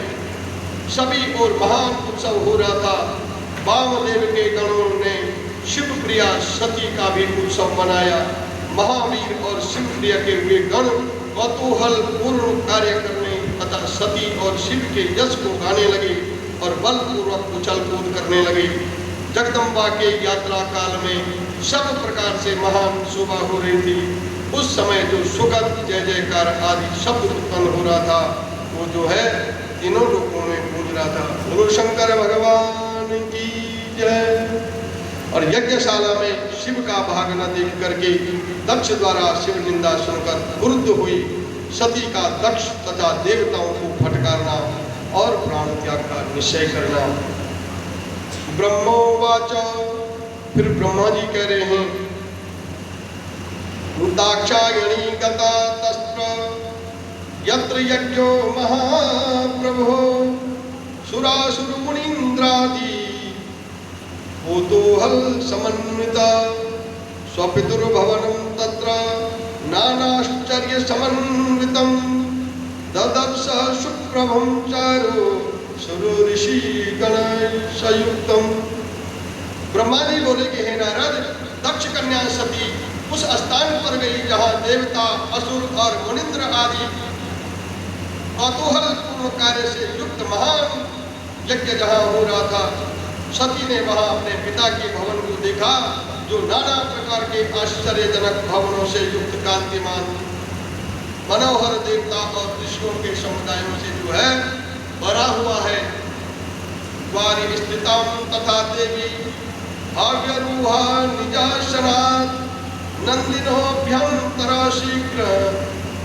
सभी और महान उत्सव हो रहा था। वामदेव के गणों ने शिव प्रिया सती का भी उत्सव मनाया। महावीर और शिव प्रिया के हुए गण कौतूहल पूर्ण कार्य करने तथा सती और शिव के यश को गाने लगे और बलपूर्वक उछल कूद करने लगे। जगदम्बा के यात्रा काल में सब प्रकार से महान शोभा हो रही थी। उस समय जो सुखद जय जयकार आदि शब्द उत्पन्न हो रहा था वो जो है तीनों लोकों में गूंज रहा था। बोलो शंकर भगवान की जय। और यज्ञशाला में शिव का भाग न देख करके दक्ष द्वारा शिव निंदा सुनकर क्रुद्ध हुई सती का दक्ष तथा देवताओं को फटकारना और प्राण त्याग का निश्चय करना। ब्रह्मोवाच, फिर ब्रह्मा जी कह रहे हैं, दाक्षायणी गता तस्त्र यत्र यज्ञो महाप्रभो सुरासुर मुनीन्द्रादि भूतोहल समन्विता स्वपितुर्भवनं तत्र नानाश्चर्य समन्वितं ददर्श सुप्रभं चारो सुरो ऋषि गण संयुक्तम। ब्रह्मा जी बोले कि हे नारद, दक्ष कन्या सती उस स्थान पर गई जहाँ देवता असुर और मुनिंद्र आदि कौतूहल पूर्ण कार्य से युक्त महान यज्ञ जहाँ हो रहा था। सती ने वहाँ अपने पिता के भवन को देखा जो नाना प्रकार के आश्चर्यजनक भवनों से युक्त कांतिमान मनोहर देवता और ऋषियों के समुदायों से जो है भरा हुआ है। द्वारि स्थितां तथा देवी भाव्यरूहा निजासनात् नंदिनोऽभ्यंतरा शीघ्र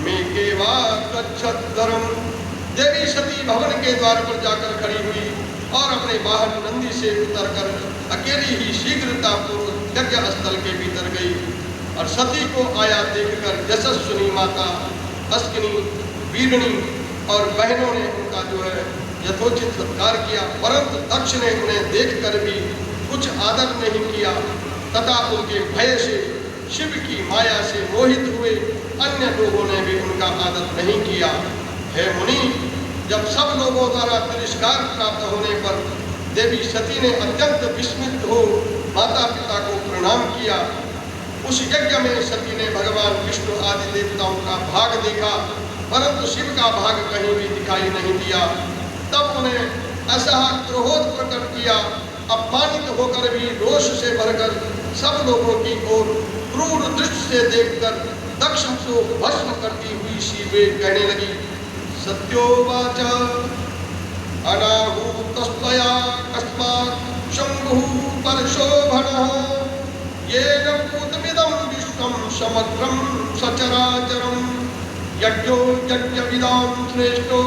मेकेवा गच्छद्धरम्। देवी सती भवन के द्वार पर जाकर खड़ी हुई और अपने वाहन नंदी से उतरकर अकेली ही शीघ्रता पूर्वक यज्ञ स्थल के भीतर गई। और सती को आया देखकर यशस्विनी माता, अस्किनी, वीरणी और बहनों ने उनका जो है यथोचित सत्कार किया, परंतु दक्ष ने उन्हें देखकर भी कुछ आदर नहीं किया तथा उनके भय से शिव की माया से मोहित हुए अन्य लोगों ने भी उनका आदर नहीं किया। हे मुनि, जब सब लोगों द्वारा तिरस्कार प्राप्त होने पर देवी सती ने अत्यंत विस्मित हो माता पिता को प्रणाम किया। उस यज्ञ में सती ने भगवान विष्णु आदि देवताओं का भाग देखा, परंतु शिव का भाग कहीं भी दिखाई नहीं दिया। तब उन्हें असह क्रोध प्रकट किया। अपमानित होकर भी रोष से भरकर सब लोगों की ओर क्रूर दृष्टि से देखकर दक्ष को भस्म करती हुई शिवे कहने लगी, सत्योवाच अनाहूतस्त्वया कस्मात् शंभुः परशोभनः येन भूतमिदं विश्वं समग्रं सचराचरम्। यज्ञो यज्ञविदां श्रेष्ठो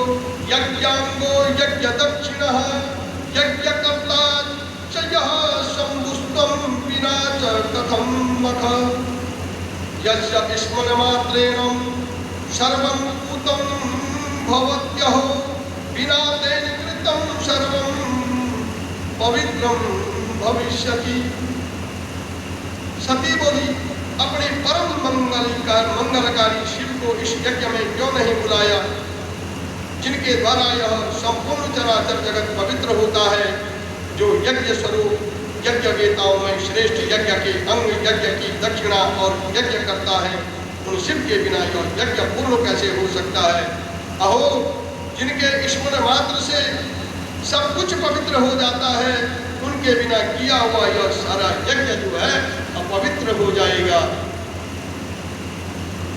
यज्ञांगो यज्ञदक्षिणः यज्ञकर्ता च यः शंभुस्त्वं विना च कथं मख। यस्य स्मरणमात्रेण सर्वं भूतं भवत्यहो विना तेन कृतं सर्वं पवित्रं भविष्यति। सती बोली, अपने परम मंगलकारी शिव को इस यज्ञ में क्यों नहीं बुलाया, जिनके द्वारा यह संपूर्ण चराचर जगत पवित्र होता है, जो यज्ञ स्वरूप यज्ञ वेताओं में श्रेष्ठ यज्ञ के अंग, यज्ञ की दक्षिणा और यज्ञ करता है। उन शिव के बिना यह यज्ञ पूर्ण कैसे हो सकता है। अहो, जिनके स्मरण मात्र से सब कुछ पवित्र हो जाता है, उनके बिना किया हुआ यह सारा यज्ञ जो है अपवित्र हो जाएगा।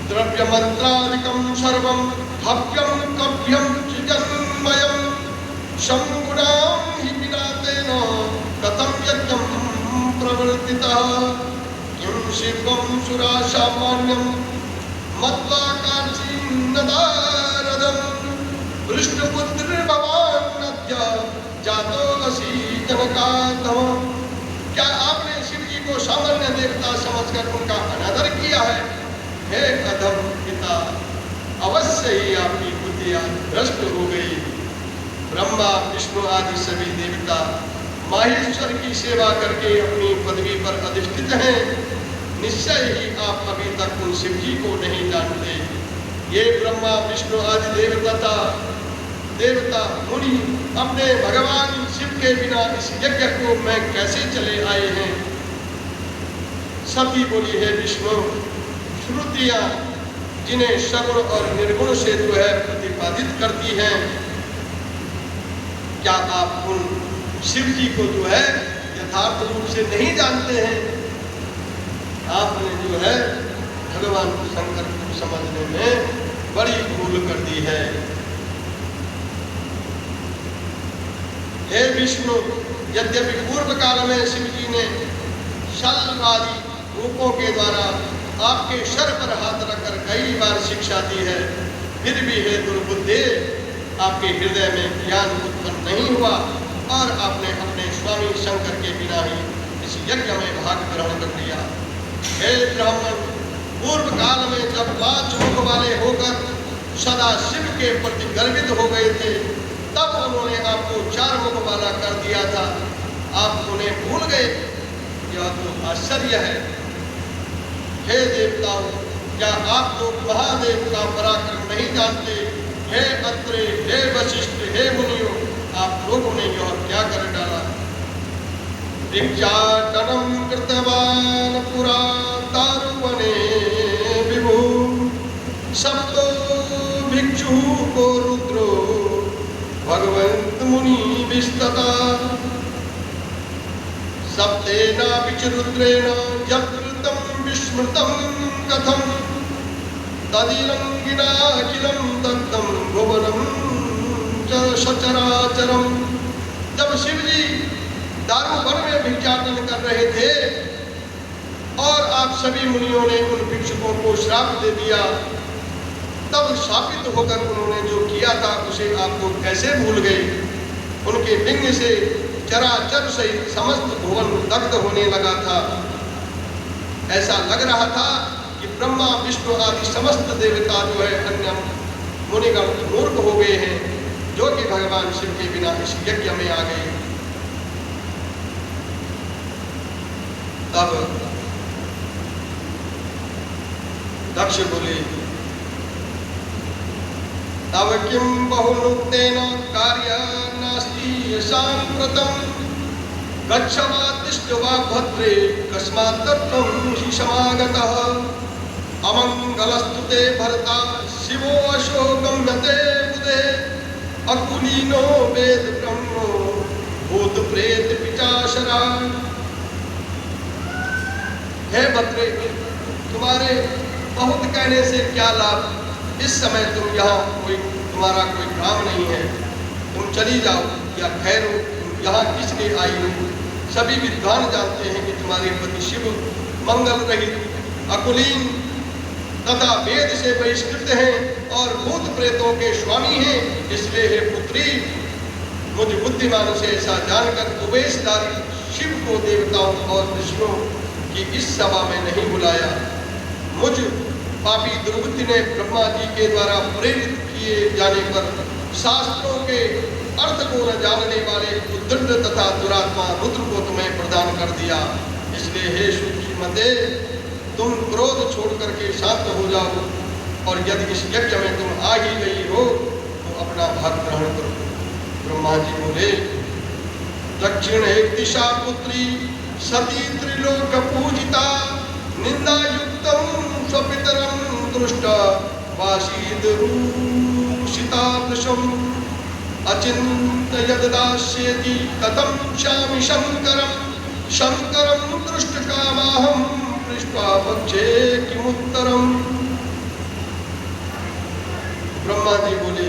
द्रव्य मंत्रादिकं सर्वं हव्यं कव्यं चिजन्मयं शंभुनां हि विना तेन कथं यज्ञं प्रवर्तितः। किं शिवं सुरा सामान्यं मत्वा काचिन्नदारदं वृष्णपुत्र भवान् अद्य जातो असि जनकाधम। क्या आपने शिव जी को सामान्य देवता समझकर उनका अनादर किया है? हे अधम पिता, अवश्य ही आपकी बुद्धि भ्रष्ट हो गई। ब्रह्मा विष्णु आदि सभी देवता माहेश्वर की सेवा करके अपनी पदवी पर अधिष्ठित हैं। निश्चय ही आप अभी तक उन शिव जी को नहीं जानते। ये ब्रह्मा विष्णु आदि देवता मुनि अपने भगवान शिव के बिना इस यज्ञ को में कैसे चले आए हैं। सती बोली, है विष्णु, श्रुतियां जिन्हें सगुण और निर्गुण से जो है प्रतिपादित करती हैं, क्या आप उन शिव जी को जो है यथार्थ रूप से नहीं जानते हैं? आपने जो है भगवान शंकर को समझने में बड़ी भूल कर दी है। हे विष्णु, यद्यपि पूर्व काल में शिव जी ने शल्य आदि रूपों के द्वारा आपके सर पर हाथ रखकर कई बार शिक्षा दी है, फिर भी हे दुर्बुद्धे, आपके हृदय में ज्ञान उत्पन्न नहीं हुआ और आपने अपने स्वामी शंकर के बिना ही इस यज्ञ में भाग ग्रहण कर लिया। हे ब्राह्मण, पूर्व काल में जब 5 मुख वाले होकर सदा शिव के प्रति गर्वित हो गए थे, तब उन्होंने आपको 4 मुख वाला कर दिया था। आप उन्हें भूल गए, यह तो आश्चर्य है। हे देवताओं, क्या आप लोग महादेव का पराक्रम नहीं जानते? हे अत्रे, हे वशिष्ठ, हे मुनियों, आप लोगों ने यह क्या कर डाला? भिक्षाटनम कृतवान पुरा दारुवने विभु, सप्तो भिक्षु को रुद्रो भगवंत मुनि विस्तता, सप्तेना विचरुद्रेण जकृतं विस्मृतं कथं, तदिलंगिनाखिलं दग्धं भुवनं सचराचरम। जब शिव जी दारू वन में भिक्षाटन कर रहे थे और आप सभी मुनियों ने उन भिक्षुकों को श्राप दे दिया, तब शापित होकर उन्होंने जो किया था उसे आप लोग कैसे भूल गए? उनके लिंग से चराचर सहित समस्त भुवन दग्ध होने लगा था। ऐसा लग रहा था कि ब्रह्मा विष्णु आदि समस्त देवता जो है अन्य मुनिगण मूर्ख हो गए हैं, जो कि भगवान शिव के बिना इस यज्ञ में आ गए। तब दक्ष बोले, तव किं बहुनुक्तेन कार्य नास्ति सांप्रतम, गच्छ वा तिष्ठ वा भद्रे, कस्मात् त्वं हि समागतः, अमंगलस्तु ते भर्ता, शिवो अशोकं गते बुधे, अकुलीनो वेद ब्रह्मो भूत प्रेत पिचाशरा। हे भद्रे, तुम्हारे बहुत कहने से क्या लाभ? इस समय तुम यहाँ तुम्हारा कोई काम नहीं है, तुम चली जाओ। या खैर, तुम यहाँ किस लिए आई हो? सभी विद्वान जानते हैं कि तुम्हारे पति शिव मंगल रहित, अकुलीन तथा वेद से बहिष्कृत हैं और भूत प्रेतों के स्वामी हैं। इसलिए हे पुत्री, मुझ बुद्धिमान से ऐसा जानकर उपदेशधारी शिव को देवताओं और ऋषियों की इस सभा में नहीं बुलाया। मुझ पापी दुर्बुद्धि ने ब्रह्मा जी के द्वारा प्रेरित किए जाने पर शास्त्रों के अर्थ को न जानने वाले उद्दंड तथा दुरात्मा रुद्र को तुम्हें प्रदान कर दिया। इसलिए हे श्रीमते, तुम क्रोध छोड़ करके शांत हो जाओ, और यदि इस यज्ञ में तुम आ ही गई हो तो अपना भाग ग्रहण करो। ब्रह्मा जी बोले, दक्षिण एक दिशा पुत्री सती त्रिलोक पूजिता, निंदा युक्तम स्वपितरम दृष्टा वासीद रूषिता वृषम, अचिंत्य दास्येति कथं श्यामि शंकरम, शंकरम दृष्ट कामाहं पृष्ट्वा पक्षे किमुत्तरम। ब्रह्मा जी बोले,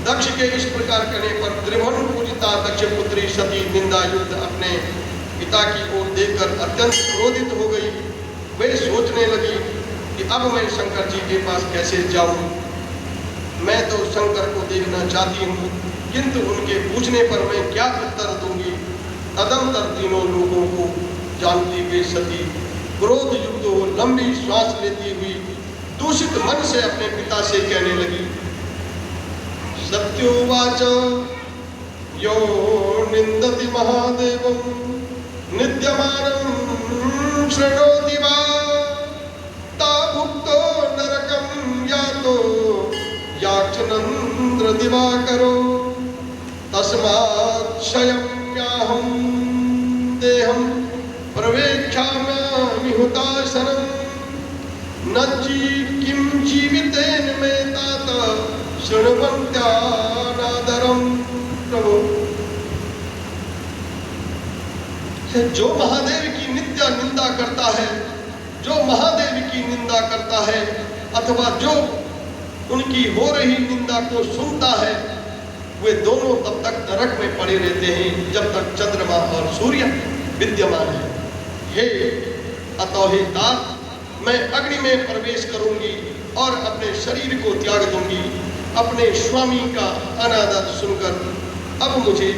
दक्ष के इस प्रकार कहने पर त्रिभुवन पूजिता दक्ष पुत्री सती निंदा युक्त अपने पिता की ओर देखकर अत्यंत क्रोधित हो गई। वे सोचने लगी कि अब मैं शंकर जी के पास कैसे जाऊं। मैं तो शंकर को देखना चाहती हूँ, किंतु उनके पूछने पर मैं क्या उत्तर दूंगी। तदंतर तीनों लोगों को जानती हुई सती क्रोध युक्त हो लंबी श्वास लेती हुई दूषित मन से अपने पिता से कहने लगी, सत्योवाच यो निंदति महादेवं नित्यमानं शृणोति वा, ता भुक्तो नरकं यातो याक्षनन्द्र दिवाकरो, तस्मात् क्षयम्याहं देहं प्रवेक्षाम्यामि हुताशनं, न किं जीवितेन मे तात शृण्वन्त्यानादरं। प्रभु, जो महादेव की नित्य निंदा करता है जो महादेव की निंदा करता है अथवा जो उनकी हो रही निंदा को सुनता है, वे दोनों तब तक नरक में पड़े रहते हैं जब तक चंद्रमा और सूर्य विद्यमान है। हे अतोहि तात, मैं अग्नि में प्रवेश करूंगी और अपने शरीर को त्याग दूंगी। अपने स्वामी का अनादर सुनकर अब मुझे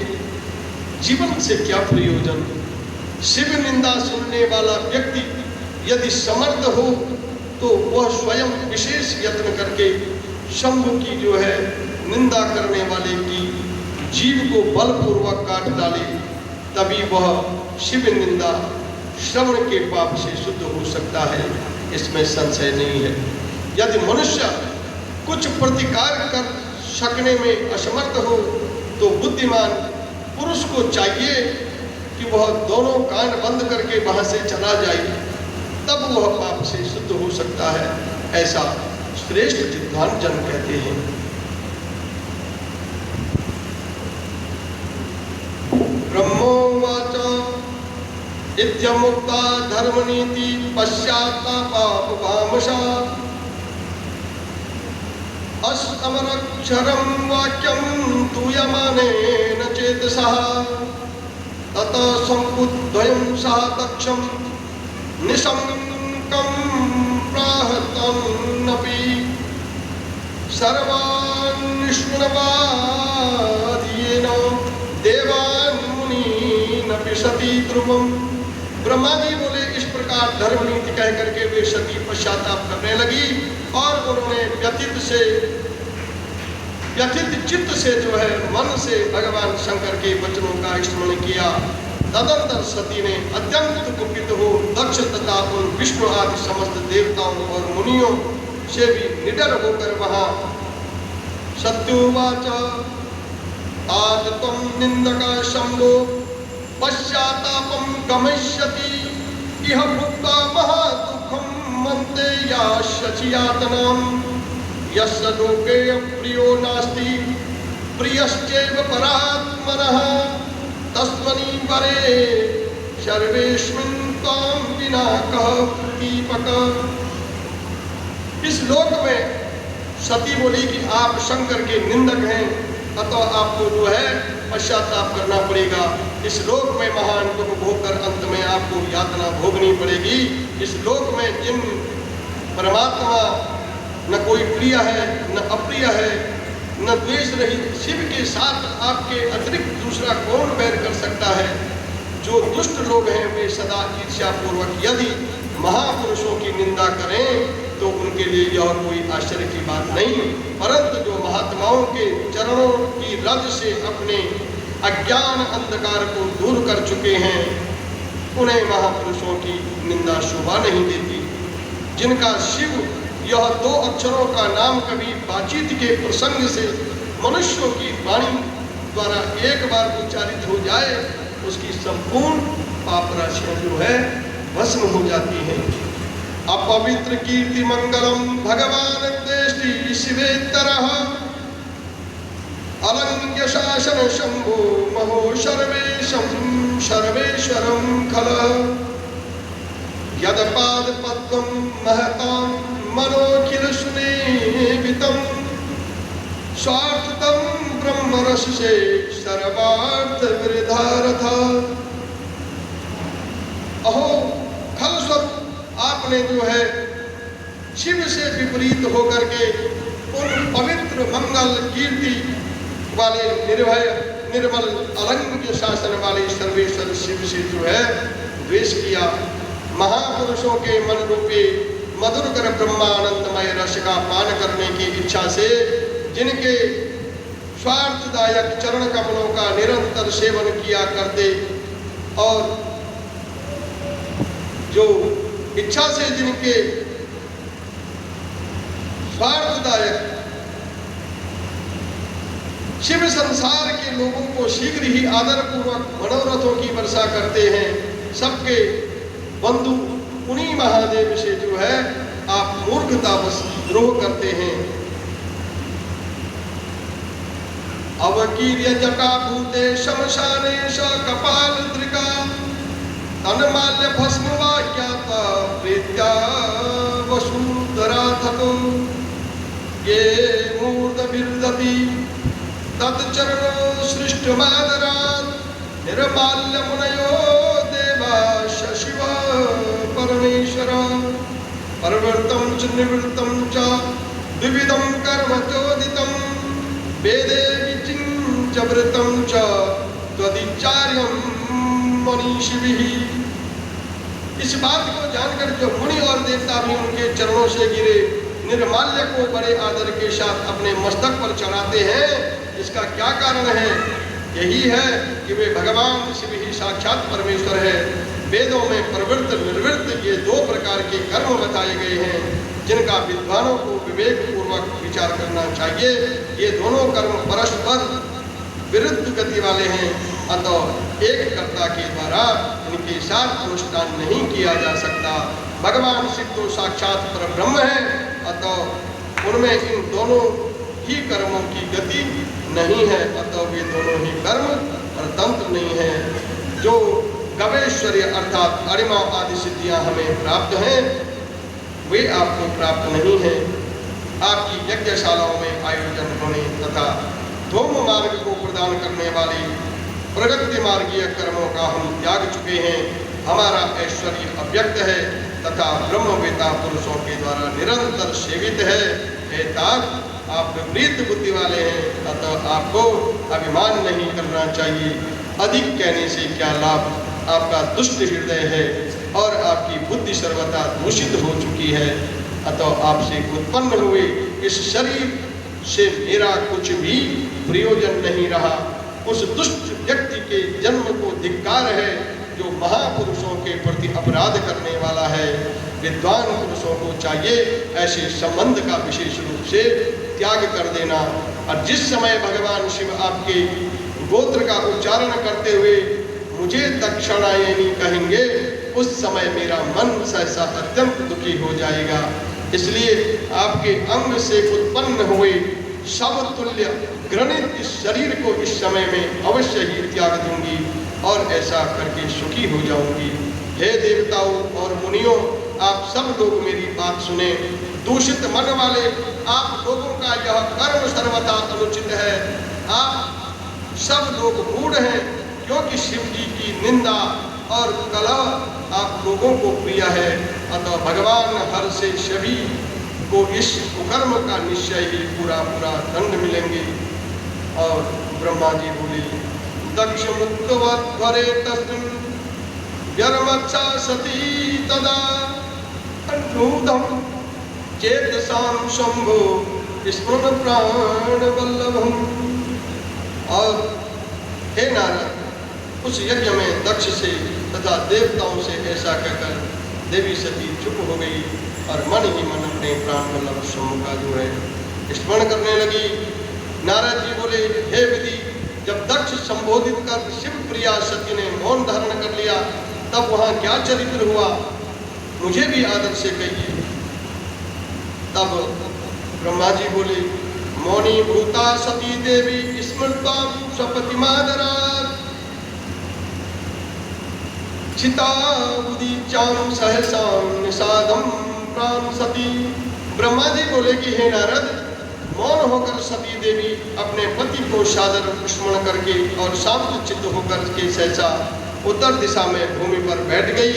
जीवन से क्या प्रयोजन। शिव निंदा सुनने वाला व्यक्ति यदि समर्थ हो तो वह स्वयं विशेष यत्न करके शंभु की जो है निंदा करने वाले की जीव को बलपूर्वक काट डाले, तभी वह शिव निंदा श्रवण के पाप से शुद्ध हो सकता है, इसमें संशय नहीं है। यदि मनुष्य कुछ प्रतिकार कर सकने में असमर्थ हो तो बुद्धिमान पुरुष को चाहिए कि वह दोनों कान बंद करके वहां से चला जाए, तब वह पाप से शुद्ध हो सकता है, ऐसा श्रेष्ठ विद्वान जन कहते हैं। ब्रह्मोवाच इत्यमुक्ता धर्मनीति पश्चात्तापापवामशा अमरक्षरं वाक्यं तूयमानेन चेतसः ततः सम्बुद्धयं सह दक्षं निशङ्कं प्राहतन्नपि सर्वान् शृण्वादीयेन देवान् मुनीनपि सती ध्रुवम्। ब्रह्मा जी बोले, इस प्रकार धर्म नीति कह करके वे सती पश्चाताप करने लगी और उन्होंने व्यथित चित्त से जो है मन से भगवान शंकर के वचनों का स्मरण किया। तदंतर सती ने अत्यंत कुपित हो दक्ष तथा उन विष्णु आदि समस्त देवताओं और मुनियों से भी निडर होकर वहां सत्युवाच आज तुम निंदका शंभो पश्चातापं गमिष्यति इह भुक्त्वा महादुःखं मन्ते यास्यचियातनाम् यस्य लोके प्रियो नास्ति प्रियश्चैव परात्मनः तस्मनि परे सर्वेस्मिन् त्वां विना कः दीपक। इस लोक में सती बोली कि आप शंकर के निंदक हैं, अतः आपको जो है पश्चाताप करना पड़ेगा। इस लोक में महान दुख भोगकर अंत में आपको यातना भोगनी पड़ेगी। इस लोक में जिन परमात्मा न कोई प्रिय है न अप्रिय है न द्वेष रहित शिव के साथ आपके अतिरिक्त दूसरा कौन बैर कर सकता है। जो दुष्ट लोग हैं वे सदा ईर्ष्यापूर्वक यदि महापुरुषों की निंदा करें तो उनके लिए यह कोई आश्चर्य की बात नहीं, परंतु जो महात्माओं के चरणों की रज से अपने अज्ञान अंधकार को दूर कर चुके हैं उन्हें महापुरुषों की निंदा शोभा नहीं देती। जिनका शिव यह दो अक्षरों का नाम कभी बातचीत के प्रसंग से मनुष्यों की वाणी द्वारा एक बार उच्चारित हो जाए उसकी संपूर्ण पाप राशियां जो है भस्म हो जाती हैं। अपवित्र कीर्ति मंगलम भगवान देष्टि शिवेतरः अलंघ्य शासन शंभो महो सर्वेशं सर्वेश्वरं खलः यदपाद पद्मं महतां मनोखिल स्नेहितं स्वार्थतं ब्रह्मरस से सर्वार्थ वृद्धारथ। अहो खलस्वरूप आपने जो है शिव से विपरीत होकर के उन पवित्र मंगल कीर्ति वाले निर्भय निर्मल अलंघ्य शासन वाले सर्वेश्वर शिव से जो है द्वेष किया। महापुरुषों के मन रूपी मधुरकर ब्रह्मानंदमय रस का पान करने की इच्छा से जिनके स्वार्थदायक चरण कमलों का निरंतर सेवन किया करते और जो इच्छा से जिनके स्वार्थदायक शिव संसार के लोगों को शीघ्र ही आदर पूर्वक मनोरथों की वर्षा करते हैं, सबके बंधु उन्हीं महादेव से जो है आप मूर्खतावश द्रोह करते हैं। अवकीर्य जटा भूते शमशाने स कपाल द्रिका तन्माल्य भस्म वाक्याता प्रीत्या वसुधरा थतो ये मूर्धभिर्दति तत्चरणो सृष्टमादरात् निर्माल्य मुनयो देवा शिव परमेश्वर परवर्तं च निवृत्तं च द्विविधं कर्म चोदितं वेदे विचिन्त्यवृतं च त्वदिचार्यं मनीषिभिः। इस बात को जानकर जो मुनि और देवता भी उनके चरणों से गिरे, निर्माल्य को बड़े आदर के साथ अपने मस्तक पर चढ़ाते हैं। इसका क्या कारण है? यही है कि वे भगवान शिव ही साक्षात परमेश्वर है। वेदों में प्रवृत्त निर्वृत्त ये दो प्रकार के कर्म बताए गए हैं जिनका विद्वानों को विवेक पूर्वक विचार करना चाहिए। ये दोनों कर्म परस्पर विरुद्ध गति वाले हैं, अतः एक कर्ता के द्वारा इनके साथ अनुष्ठान नहीं किया जा सकता। भगवान शिव तो साक्षात परब्रह्म है, अतः उनमें इन दोनों ही कर्मों की गति नहीं है, अतः वे दोनों ही कर्म परतंत्र नहीं है। जो गवेश्वर्य अर्थात अरिमा आदि सिद्धियां हमें प्राप्त हैं वे आपको प्राप्त नहीं है। आपकी यज्ञशालाओं में आयोजन होने तथा धूम मार्ग को प्रदान करने वाली प्रगति मार्गीय कर्मों का हम त्याग चुके हैं। हमारा ऐश्वर्य अव्यक्त है तथा ब्रह्मवेता पुरुषों के द्वारा निरंतर सेवित है। हे तात, आप विपरीत बुद्धि वाले हैं, अतः आपको अभिमान नहीं करना चाहिए। अधिक कहने से क्या लाभ? आपका दुष्ट हृदय है और आपकी बुद्धि सर्वथा दूषित हो चुकी है, अतः आपसे उत्पन्न हुए इस शरीर से मेरा कुछ भी प्रयोजन नहीं रहा। उस दुष्ट व्यक्ति के जन्म को धिक्कार है जो महापुरुषों के प्रति अपराध करने वाला है। विद्वान पुरुषों को चाहिए ऐसे संबंध का विशेष रूप से त्याग कर देना। और जिस समय भगवान शिव आपके गोत्र का उच्चारण करते हुए मुझे दक्षिणायनी कहेंगे, उस समय मेरा मन सहसा अत्यंत दुखी हो जाएगा। इसलिए आपके अंग से उत्पन्न हुए समतुल्य घृणित इस शरीर को इस समय में अवश्य ही त्याग दूंगी और ऐसा करके सुखी हो जाऊंगी। हे देवताओं और मुनियों, आप सब लोग मेरी बात सुने। दूषित मन वाले आप लोगों का यह कर्म सर्वथा अनुचित है। आप सब लोग मूढ़ हैं, क्योंकि शिव जी की निंदा और कलह आप लोगों को प्रिय है। अतः भगवान हर से सभी को इस कुकर्म का निश्चय ही पूरा पूरा दंड मिलेंगे। और ब्रह्मा जी बोले, दक्ष मुक्तवरे तस्मिन् व्यर्मच्छा सती तदा अनुदम चेतसां शंभो स्मरण प्राण वल्लभम। और हे नारद, उस यज्ञ में दक्ष से तथा देवताओं से ऐसा कहकर देवी सती चुप हो गई और मन ही मन अपने प्राण वल्लभ शंभु का जो है स्मरण करने लगी। नारद जी बोले, हे विधि, जब दक्ष संबोधित कर शिव प्रिया सती ने मौन धारण कर लिया, तब वहाँ क्या चरित्र हुआ, मुझे भी आदर से कहिए। तब ब्रह्मा जी बोले, मौनी भूता सती देवी स्मृतां स्वपतिमादरात् चिता उदीचां सहसां निषादं प्राण सती। ब्रह्मा जी बोले कि हे नारद, मौन होकर सती देवी अपने पति को सादर स्मरण करके और शांत चित्त होकर के सहसा उत्तर दिशा में भूमि पर बैठ गई।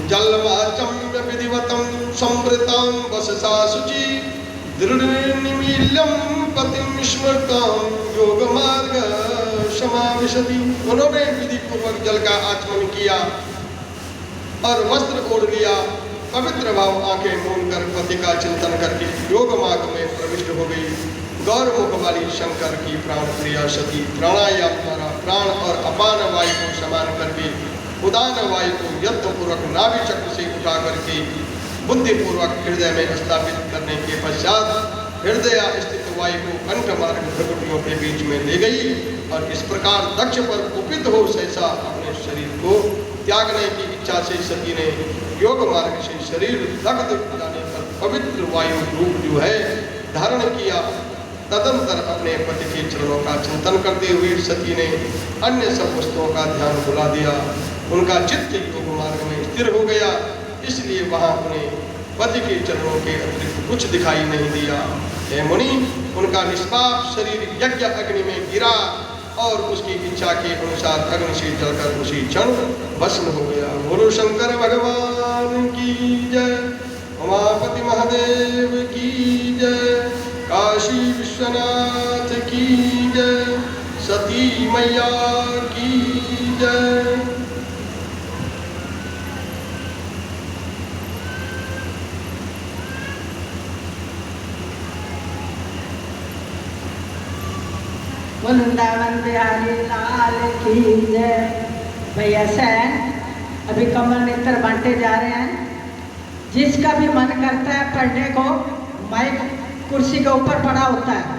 जलवाचम विधिवतम संवृतां वससा शुचि दृढ़निमील्यं पतिं स्मृतां योग मार्ग समाविशति। उन्होंने विधि पूर्वक जल का आचमन किया और वस्त्र ओढ़ लिया, पवित्र भाव आंखें मूंद कर पति का चिंतन करके योग मार्ग में प्रविष्ट हो गई। गौर मुख वाली शंकर की प्राण प्रिया सती प्राणायाम द्वारा प्राण और अपान वायु को समान करके उदान वायु को यत्न पूर्वक नाभि चक्र से उठा करके बुद्धि पूर्वक हृदय में स्थापित करने के पश्चात हृदय स्थित वायु को कंठ मार्ग भ्रुकुटियों के बीच में ले गई और इस प्रकार दक्ष पर कुपित हो सहसा अपने शरीर को त्यागने की इच्छा से सती ने योग मार्ग से शरीर दग्ध जाने पर पवित्र वायु रूप जो है धारण किया। तदंतर अपने पति के चरणों का चिंतन करते हुए सती ने अन्य सब वस्तुओं का ध्यान भुला दिया। उनका चित्त योग मार्ग में स्थिर हो गया, इसलिए वहाँ उन्हें पति के चरणों के अतिरिक्त कुछ दिखाई नहीं दिया। हे मुनि, उनका निष्पाप शरीर यज्ञ अग्नि में गिरा और उसकी इच्छा के अनुसार अग्नि से जलकर उसी क्षण भस्म हो गया। बोलो शंकर भगवान की जय, उमापति महादेव की जय, काशी विश्वनाथ की जय, सती मैया की जय। वृंदावन बिहारी लाल की जय। भैया सैन अभी कमल नेत्र बांटे जा रहे हैं। जिसका भी मन करता है पढ़ने को, माइक कुर्सी के ऊपर पड़ा होता है,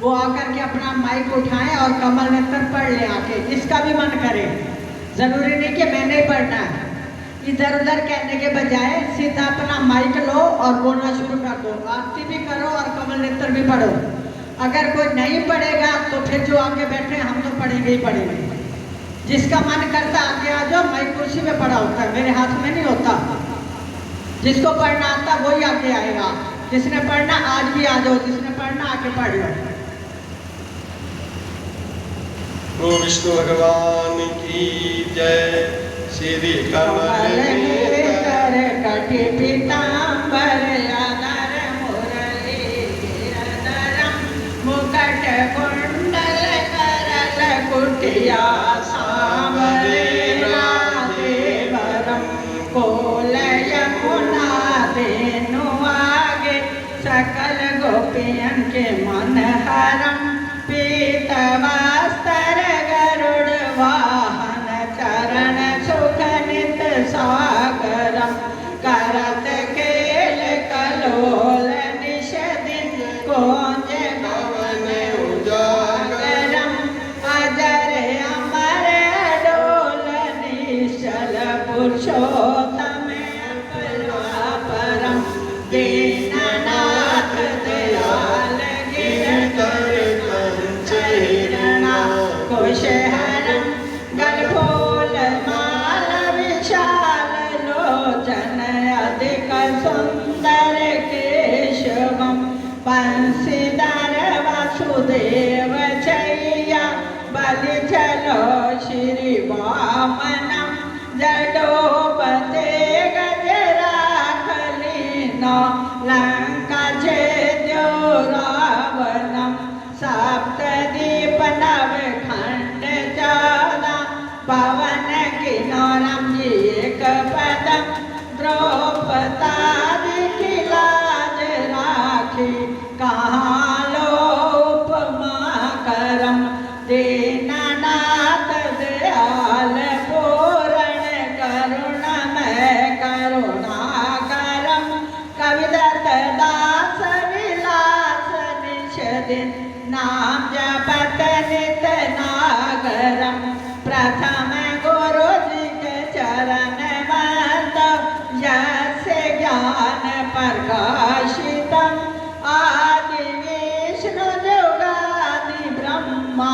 वो आकर के अपना माइक उठाएं और कमल नेत्र पढ़ ले आके, जिसका भी मन करे। जरूरी नहीं कि मैंने ही पढ़ना है, इधर उधर कहने के बजाय सीधा अपना माइक लो और बोलना शुरू कर दो। आरती भी करो और कमल नेत्र भी पढ़ो। अगर कोई नहीं पढ़ेगा तो फिर जो आगे बैठे हम तो पढ़ेंगे ही पढ़ेंगे। जिसका मन करता आगे आ जाओ, माइक कुर्सी में पड़ा होता है, मेरे हाथ में नहीं होता। जिसको पढ़ना आता वही आगे आएगा। जिसने पढ़ना आज भी आ जाओ, जिसने पढ़ना आके पढ़ लो। तो विष्णु भगवान की जय। श्री कमल कर कटि पीतांबर आदर मुरली गिरधरम मुकुट कुंडल करल कुटिया सांवरे राधेवरम कोल यमुना देनु आगे सकल गोपियन के मन हरम पीत वस्त्र गरुड़ वाहन चरण सुख नित सागरम करत केल कलोल निश दिन कोंज भवन उजागरम अजर अमर डोल निश्चल पुरुषोत्तम परम दीननाथ दयाल गिरधर कुशहरम गलफोल माल विशाल लोचन अधिक सुंदर केशवम बंशीधर वासुदेव छैया बलि चलो श्री वामनम जडोपते गजराखलीनो लंका छेद्यो रावणम सप्तदीप नव खंड 14 पवन किन्नरम जी एक पदम द्रौपदी की लाज राखी कहाँ लो उपमा करम दीननाथ दयाल पूर्ण करुणमय करुणा करम कविदत्त दास विलास निश दिन नाम जपत नित नागरम प्रथम गुरु जी के चरण वंद यस्य ज्ञान प्रकाशितम आदि विष्णु जुगादि ब्रह्मा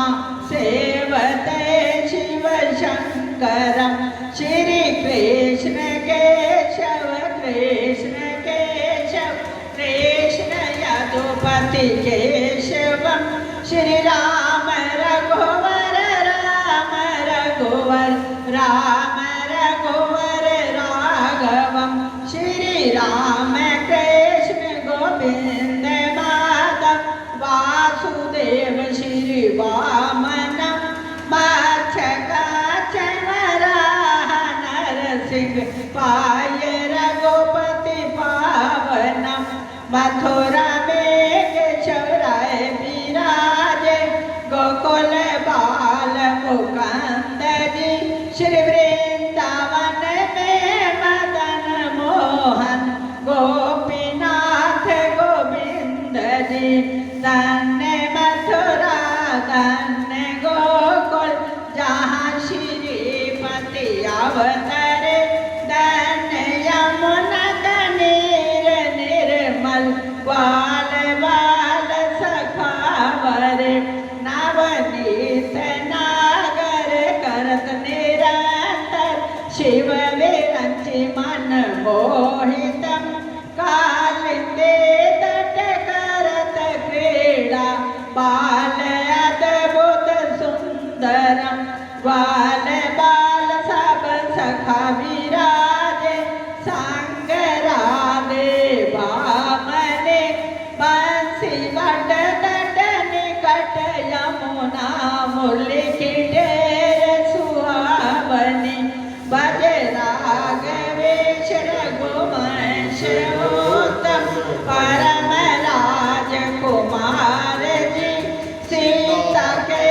सेवते शिव शंकरम श्री कृष्ण केशव कृष्ण केशव कृष्ण यदुपति केशवम श्री राम रघुवर राम रघुवर राम रघुवर राघवम श्री राम कृष्ण गोविंद माधव वासुदेव श्री वामनम माच्छकाचन वराह नरसिंह पाय रघुपति पावनम मथुरा में केशवराय विराजे गोकुल बाल मुकुंद जी श्री वृंदावन में मदन मोहन गोपीनाथ गोविंद जी धन्य मथुरा धन्य गोकुल जहाँ श्रीपति अवतरे धन्य यमुना कनीर निर्मल ग्वाल बाल सखावरे नवनीत नागर करत निरंतर बट तट निकट यमुना मुरली की ढेर सुहावनी बजे राघवेश रघुवंश उत्तम परम राजकुमार जी सीता के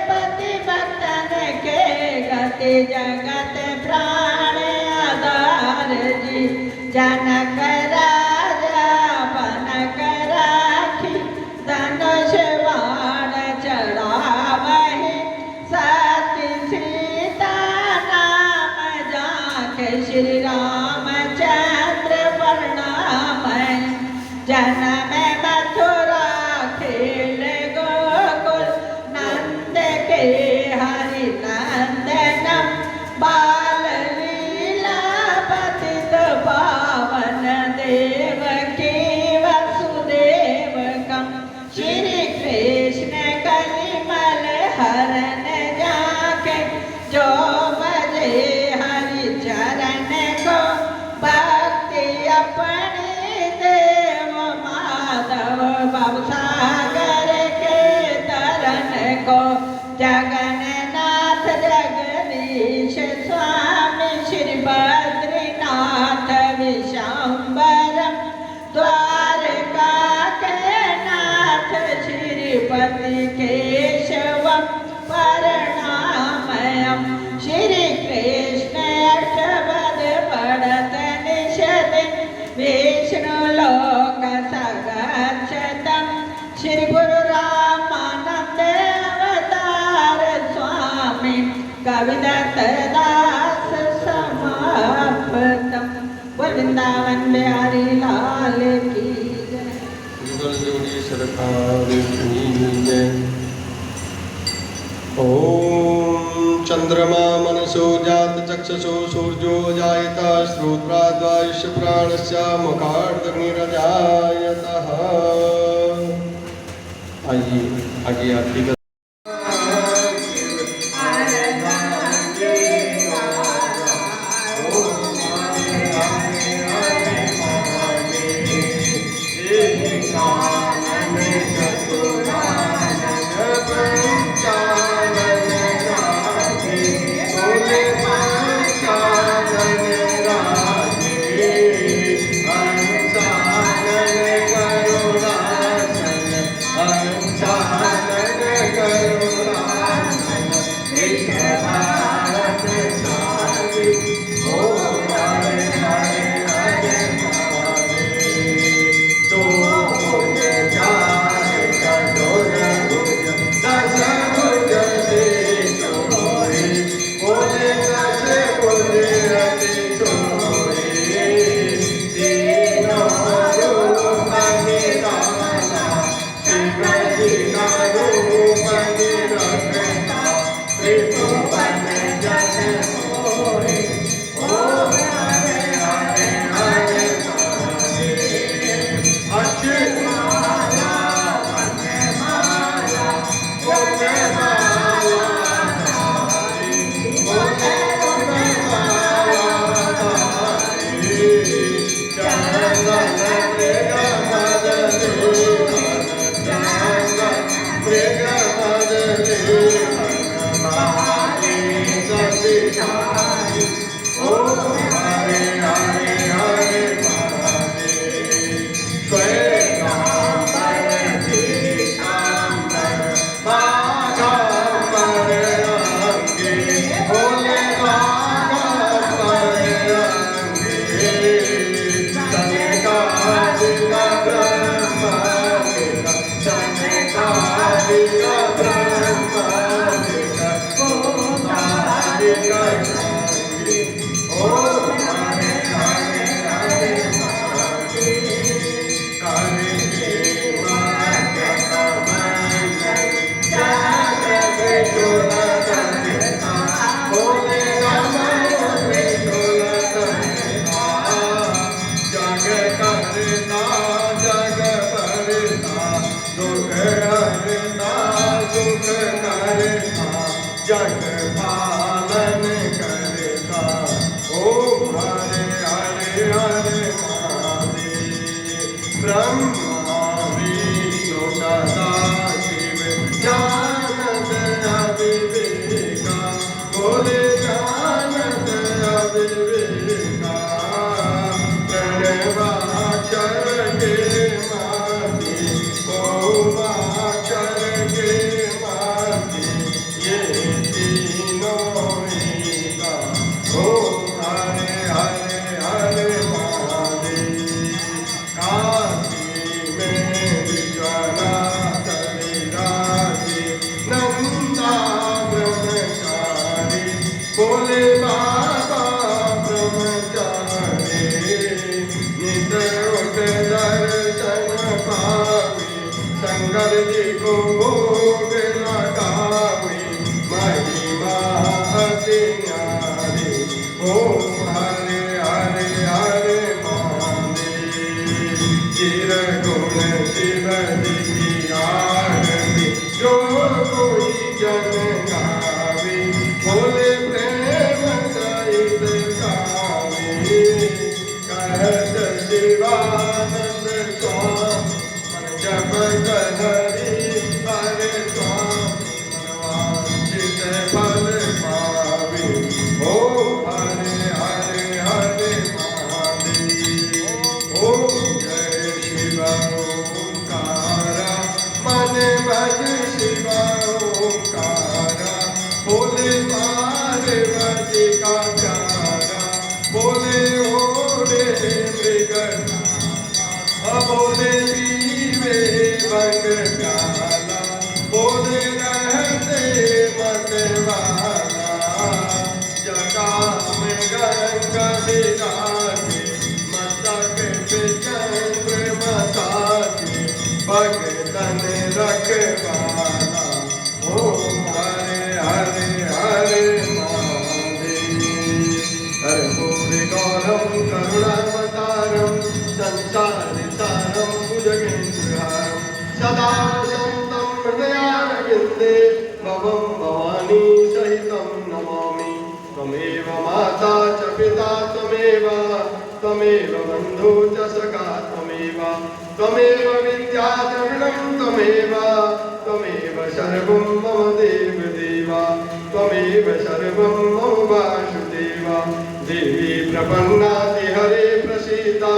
पति भक्तन के गति जगत प्राण आधार जी जनक राजा बनक राखी धनुष बाण चढ़ावहि सती सीता नाम जाके श्री रामचंद्र प्रणाम जन्म मथुरा खेल गोकुल नंद के हरि नंदनम बाल लीला पतित पावन देव की वसुदेवकम श्री कृष्ण कलिमल हरण जाके जो बजे हरि चरण को भक्ति अपने देव माधव भवसागर के तरन को जगन्नाथ जगदीश स्वामी श्री बद्रीनाथ विशंबरम द्वारका के नाथ श्रीपति केशवम प्रणामयम श्री कृष्ण अष्टपद पढ़त निषद विष्णु लोक सगच्छतम श्री गुरु रामानंद अवतार स्वामी कविदत्त दास समापतम वृंदावन बिहारी लाल की जय। युगल जोड़ी सरकार की जय। ओम चंद्रमा मनसो जात चक्षुषो सूर्यो जायता श्रोत्राद्वायुष्य प्राणस्य मुखार्धग्निरजायतः। आइए आगे आरती कर जग भरता दुख हरता शंकर जी को भोग लगावे, महिमा अति न्यारी। ओम हरे हरे हरे महादेव। चिर गुण शिव जी की आरती जो कोई जन गावे, बोले प्रेम सहित गावे। कहत शिवानंद स्वामी मन जप हरि हरे स्वामी, मनवांछित फल पावे। ओम हरे हरे हरे महादेव। ओम जय शिव ओंकारा, मन भज शिव ओंकारा। बोले पार्वती का प्यारा, बोले ओढ़े मृग, बोले पीवे भंग प्याला, बोले रहते मतवाला। जटा में गंगा विराजे, मस्तक पे चंद्रमा साजे, भगतन रखवाला। ओम हरे हरे हरे महादेव। कर्पूरी गौरम करुणावतारम, संसार सारम भुजगेन्द्रहारम, सदा वसन्तं हृदयारविन्दे, भवं भवानी सहितं नमामि। त्वमेव माता च पिता त्वमेव, त्वमेव बन्धु च सखा त्वमेव, त्वमेव विद्या द्रविणं त्वमेव, त्वमेव सर्वं मम देव देव, त्वमेव सर्वं मम वासुदेव। देवी प्रपन्नाति हरे प्रसीदा,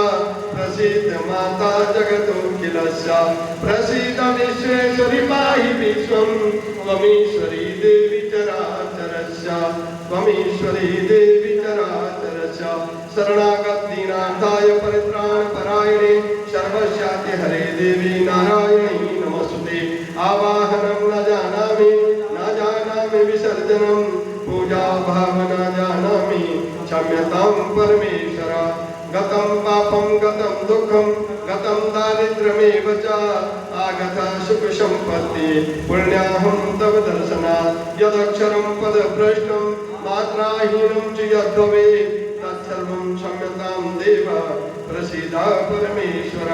प्रसीद माता जगतोऽखिलस्य, प्रसीद विश्वेश्वरि पाहि विश्वं, त्वमीश्वरी देवी चराचरस्य, त्वमीश्वरी देवी चराचरस्य। शरणागत दीनार्थाय परित्राणपरायणे, सर्वस्याति हरे देवी नारायणी नमस्तुते। आवाहनं न जानामि, न जानामि विसर्जनं, पूजा भाव न जानामि, क्षम्यतां परमेश्वर। गतं पापं गतं दुःखं गतं दारिद्र्यमेव च, आगता सुख संपत्ति पुण्याहं तव दर्शनात्। यदक्षरं पदभ्रष्टं मात्राहीनं च यद्भवेत्, तत्सर्वं क्षम्यतां देव प्रसीद परमेश्वर।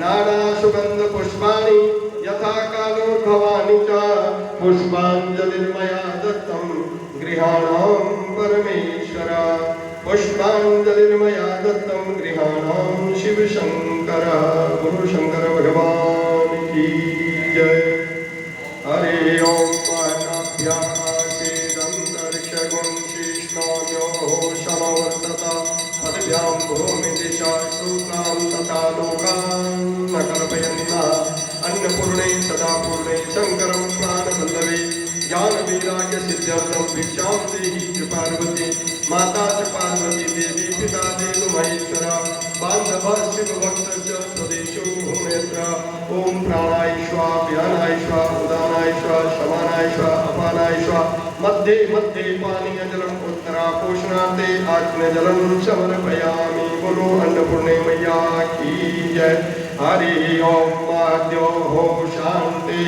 नाना सुगंध पुष्पाणि यथा कालोद्भवानि च, पुष्पाञ्जलिर्मया दत्तं गृहाणां परमेश्वर। पुष्पाञ्जलिर्मया दत्तं गृहाणां शिव शंकर। गुरु शंकर भगवान की जय। हरे ओम शीष्णान्योः समवर्तत, पदभ्यां भूमि दिशा सूत्रां तथा लोकान् न कल्पयन्नः। अन्नपूर्णे सदा पूर्णे शंकरं प्राणवल्लभे, ज्ञान वैराग्य सिद्ध्यर्थं भिक्षां देहि च पार्वती। माता च पार्वती देवी, पिता देव महेश्वर, बान्धवः शिवभक्तस्य स्वदेशो भूमेत्र। ओम प्राणाय स्वाहा, व्यानाय स्वाहा, उदानाय स्वाहा, समानाय स्वाहा, अपानाय स्वाहा। मध्ये मध्ये पानीय जलम, उत्तरा पोषणार्थे आत्मजलम समर्पयामि। बोलो अन्नपूर्णे मैया की जय। हरि ओम आद्योः शांति,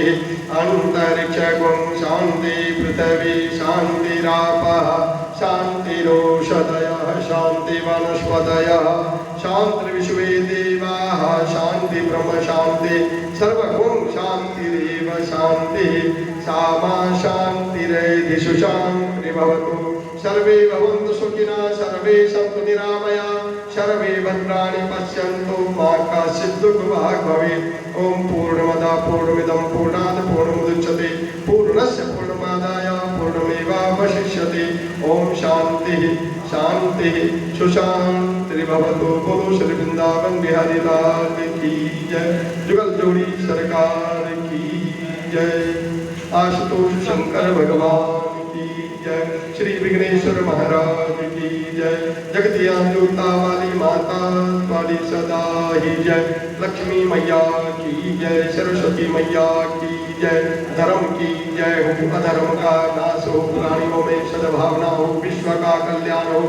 अंतरिक्षगुं शांति, पृथिवी शांतिरापः शांतिरोषधयः, शांति वनस्पतयः शान्तिर्विश्वे देवाः, शांति ब्रह्म शांति, सर्वगुण शांतिरेव शांतिः। सा मा शान्तिरेधिषु शान्तिर्भवतु। सर्वे भवन्तु सुखिनः, सर्वे सन्तु निरामया, सर्वे भद्राणि पश्यन्तु, मा कश्चित् दुःखभाग् भवेत्। ओम पूर्णमदः पूर्णमिदं पूर्णात् पूर्णमुदच्यते, पूर्णस्य पूर्णमादाय पूर्णमेवावशिष्यते। ओम शांतिः शांतिः सुशान्तिर्भवतु। बोलो श्री वृंदावन बिहारी लाल की जय। जुगल जोड़ी सरकार की जय। आशुतोष शंकर भगवान की जय। श्री विघ्नेश्वर महाराज की जय। जगतिया जोता वाली माता वाली सदा ही जय। लक्ष्मी मैया की जय। सरस्वती मैया की जय। धर्म की जय हो, अधर्म का नाश हो, प्राणियों में सद्भावना हो, विश्व का कल्याण हो।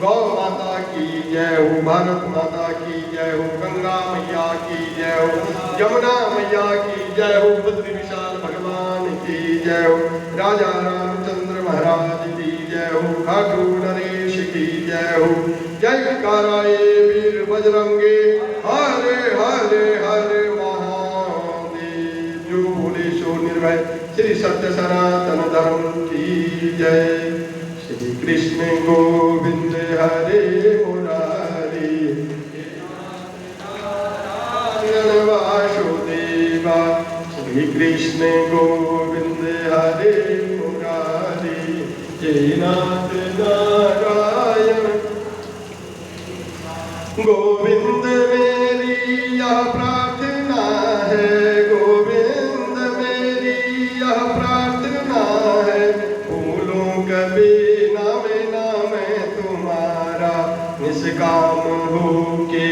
गौ माता की जय हो, भारत माता की जय हो, गंगा मैया की जय जय हो, यमुना मैया की जय हो, बद्री विशाल भगवान की जय हो, राजा रामचंद्र महाराज की जय हो, ठाकुर नरेश की जय हो, जय काराए वीर बजरंगे, हरे हरे हरे महादेव। जो बोले सो निर्भय, श्री सत्य सनातन धर्म की जय। श्री कृष्ण गोविंद हरे मुरारी, नारायण वासुदेवा, श्री कृष्ण गोविंद हरे मुरारी, जय नाथ नारायण। गोविंद मेरी यह प्रार्थना है, गोविंद मेरी यह प्रार्थना है, भूलों कभी नाम तुम्हारा, निष्काम हो के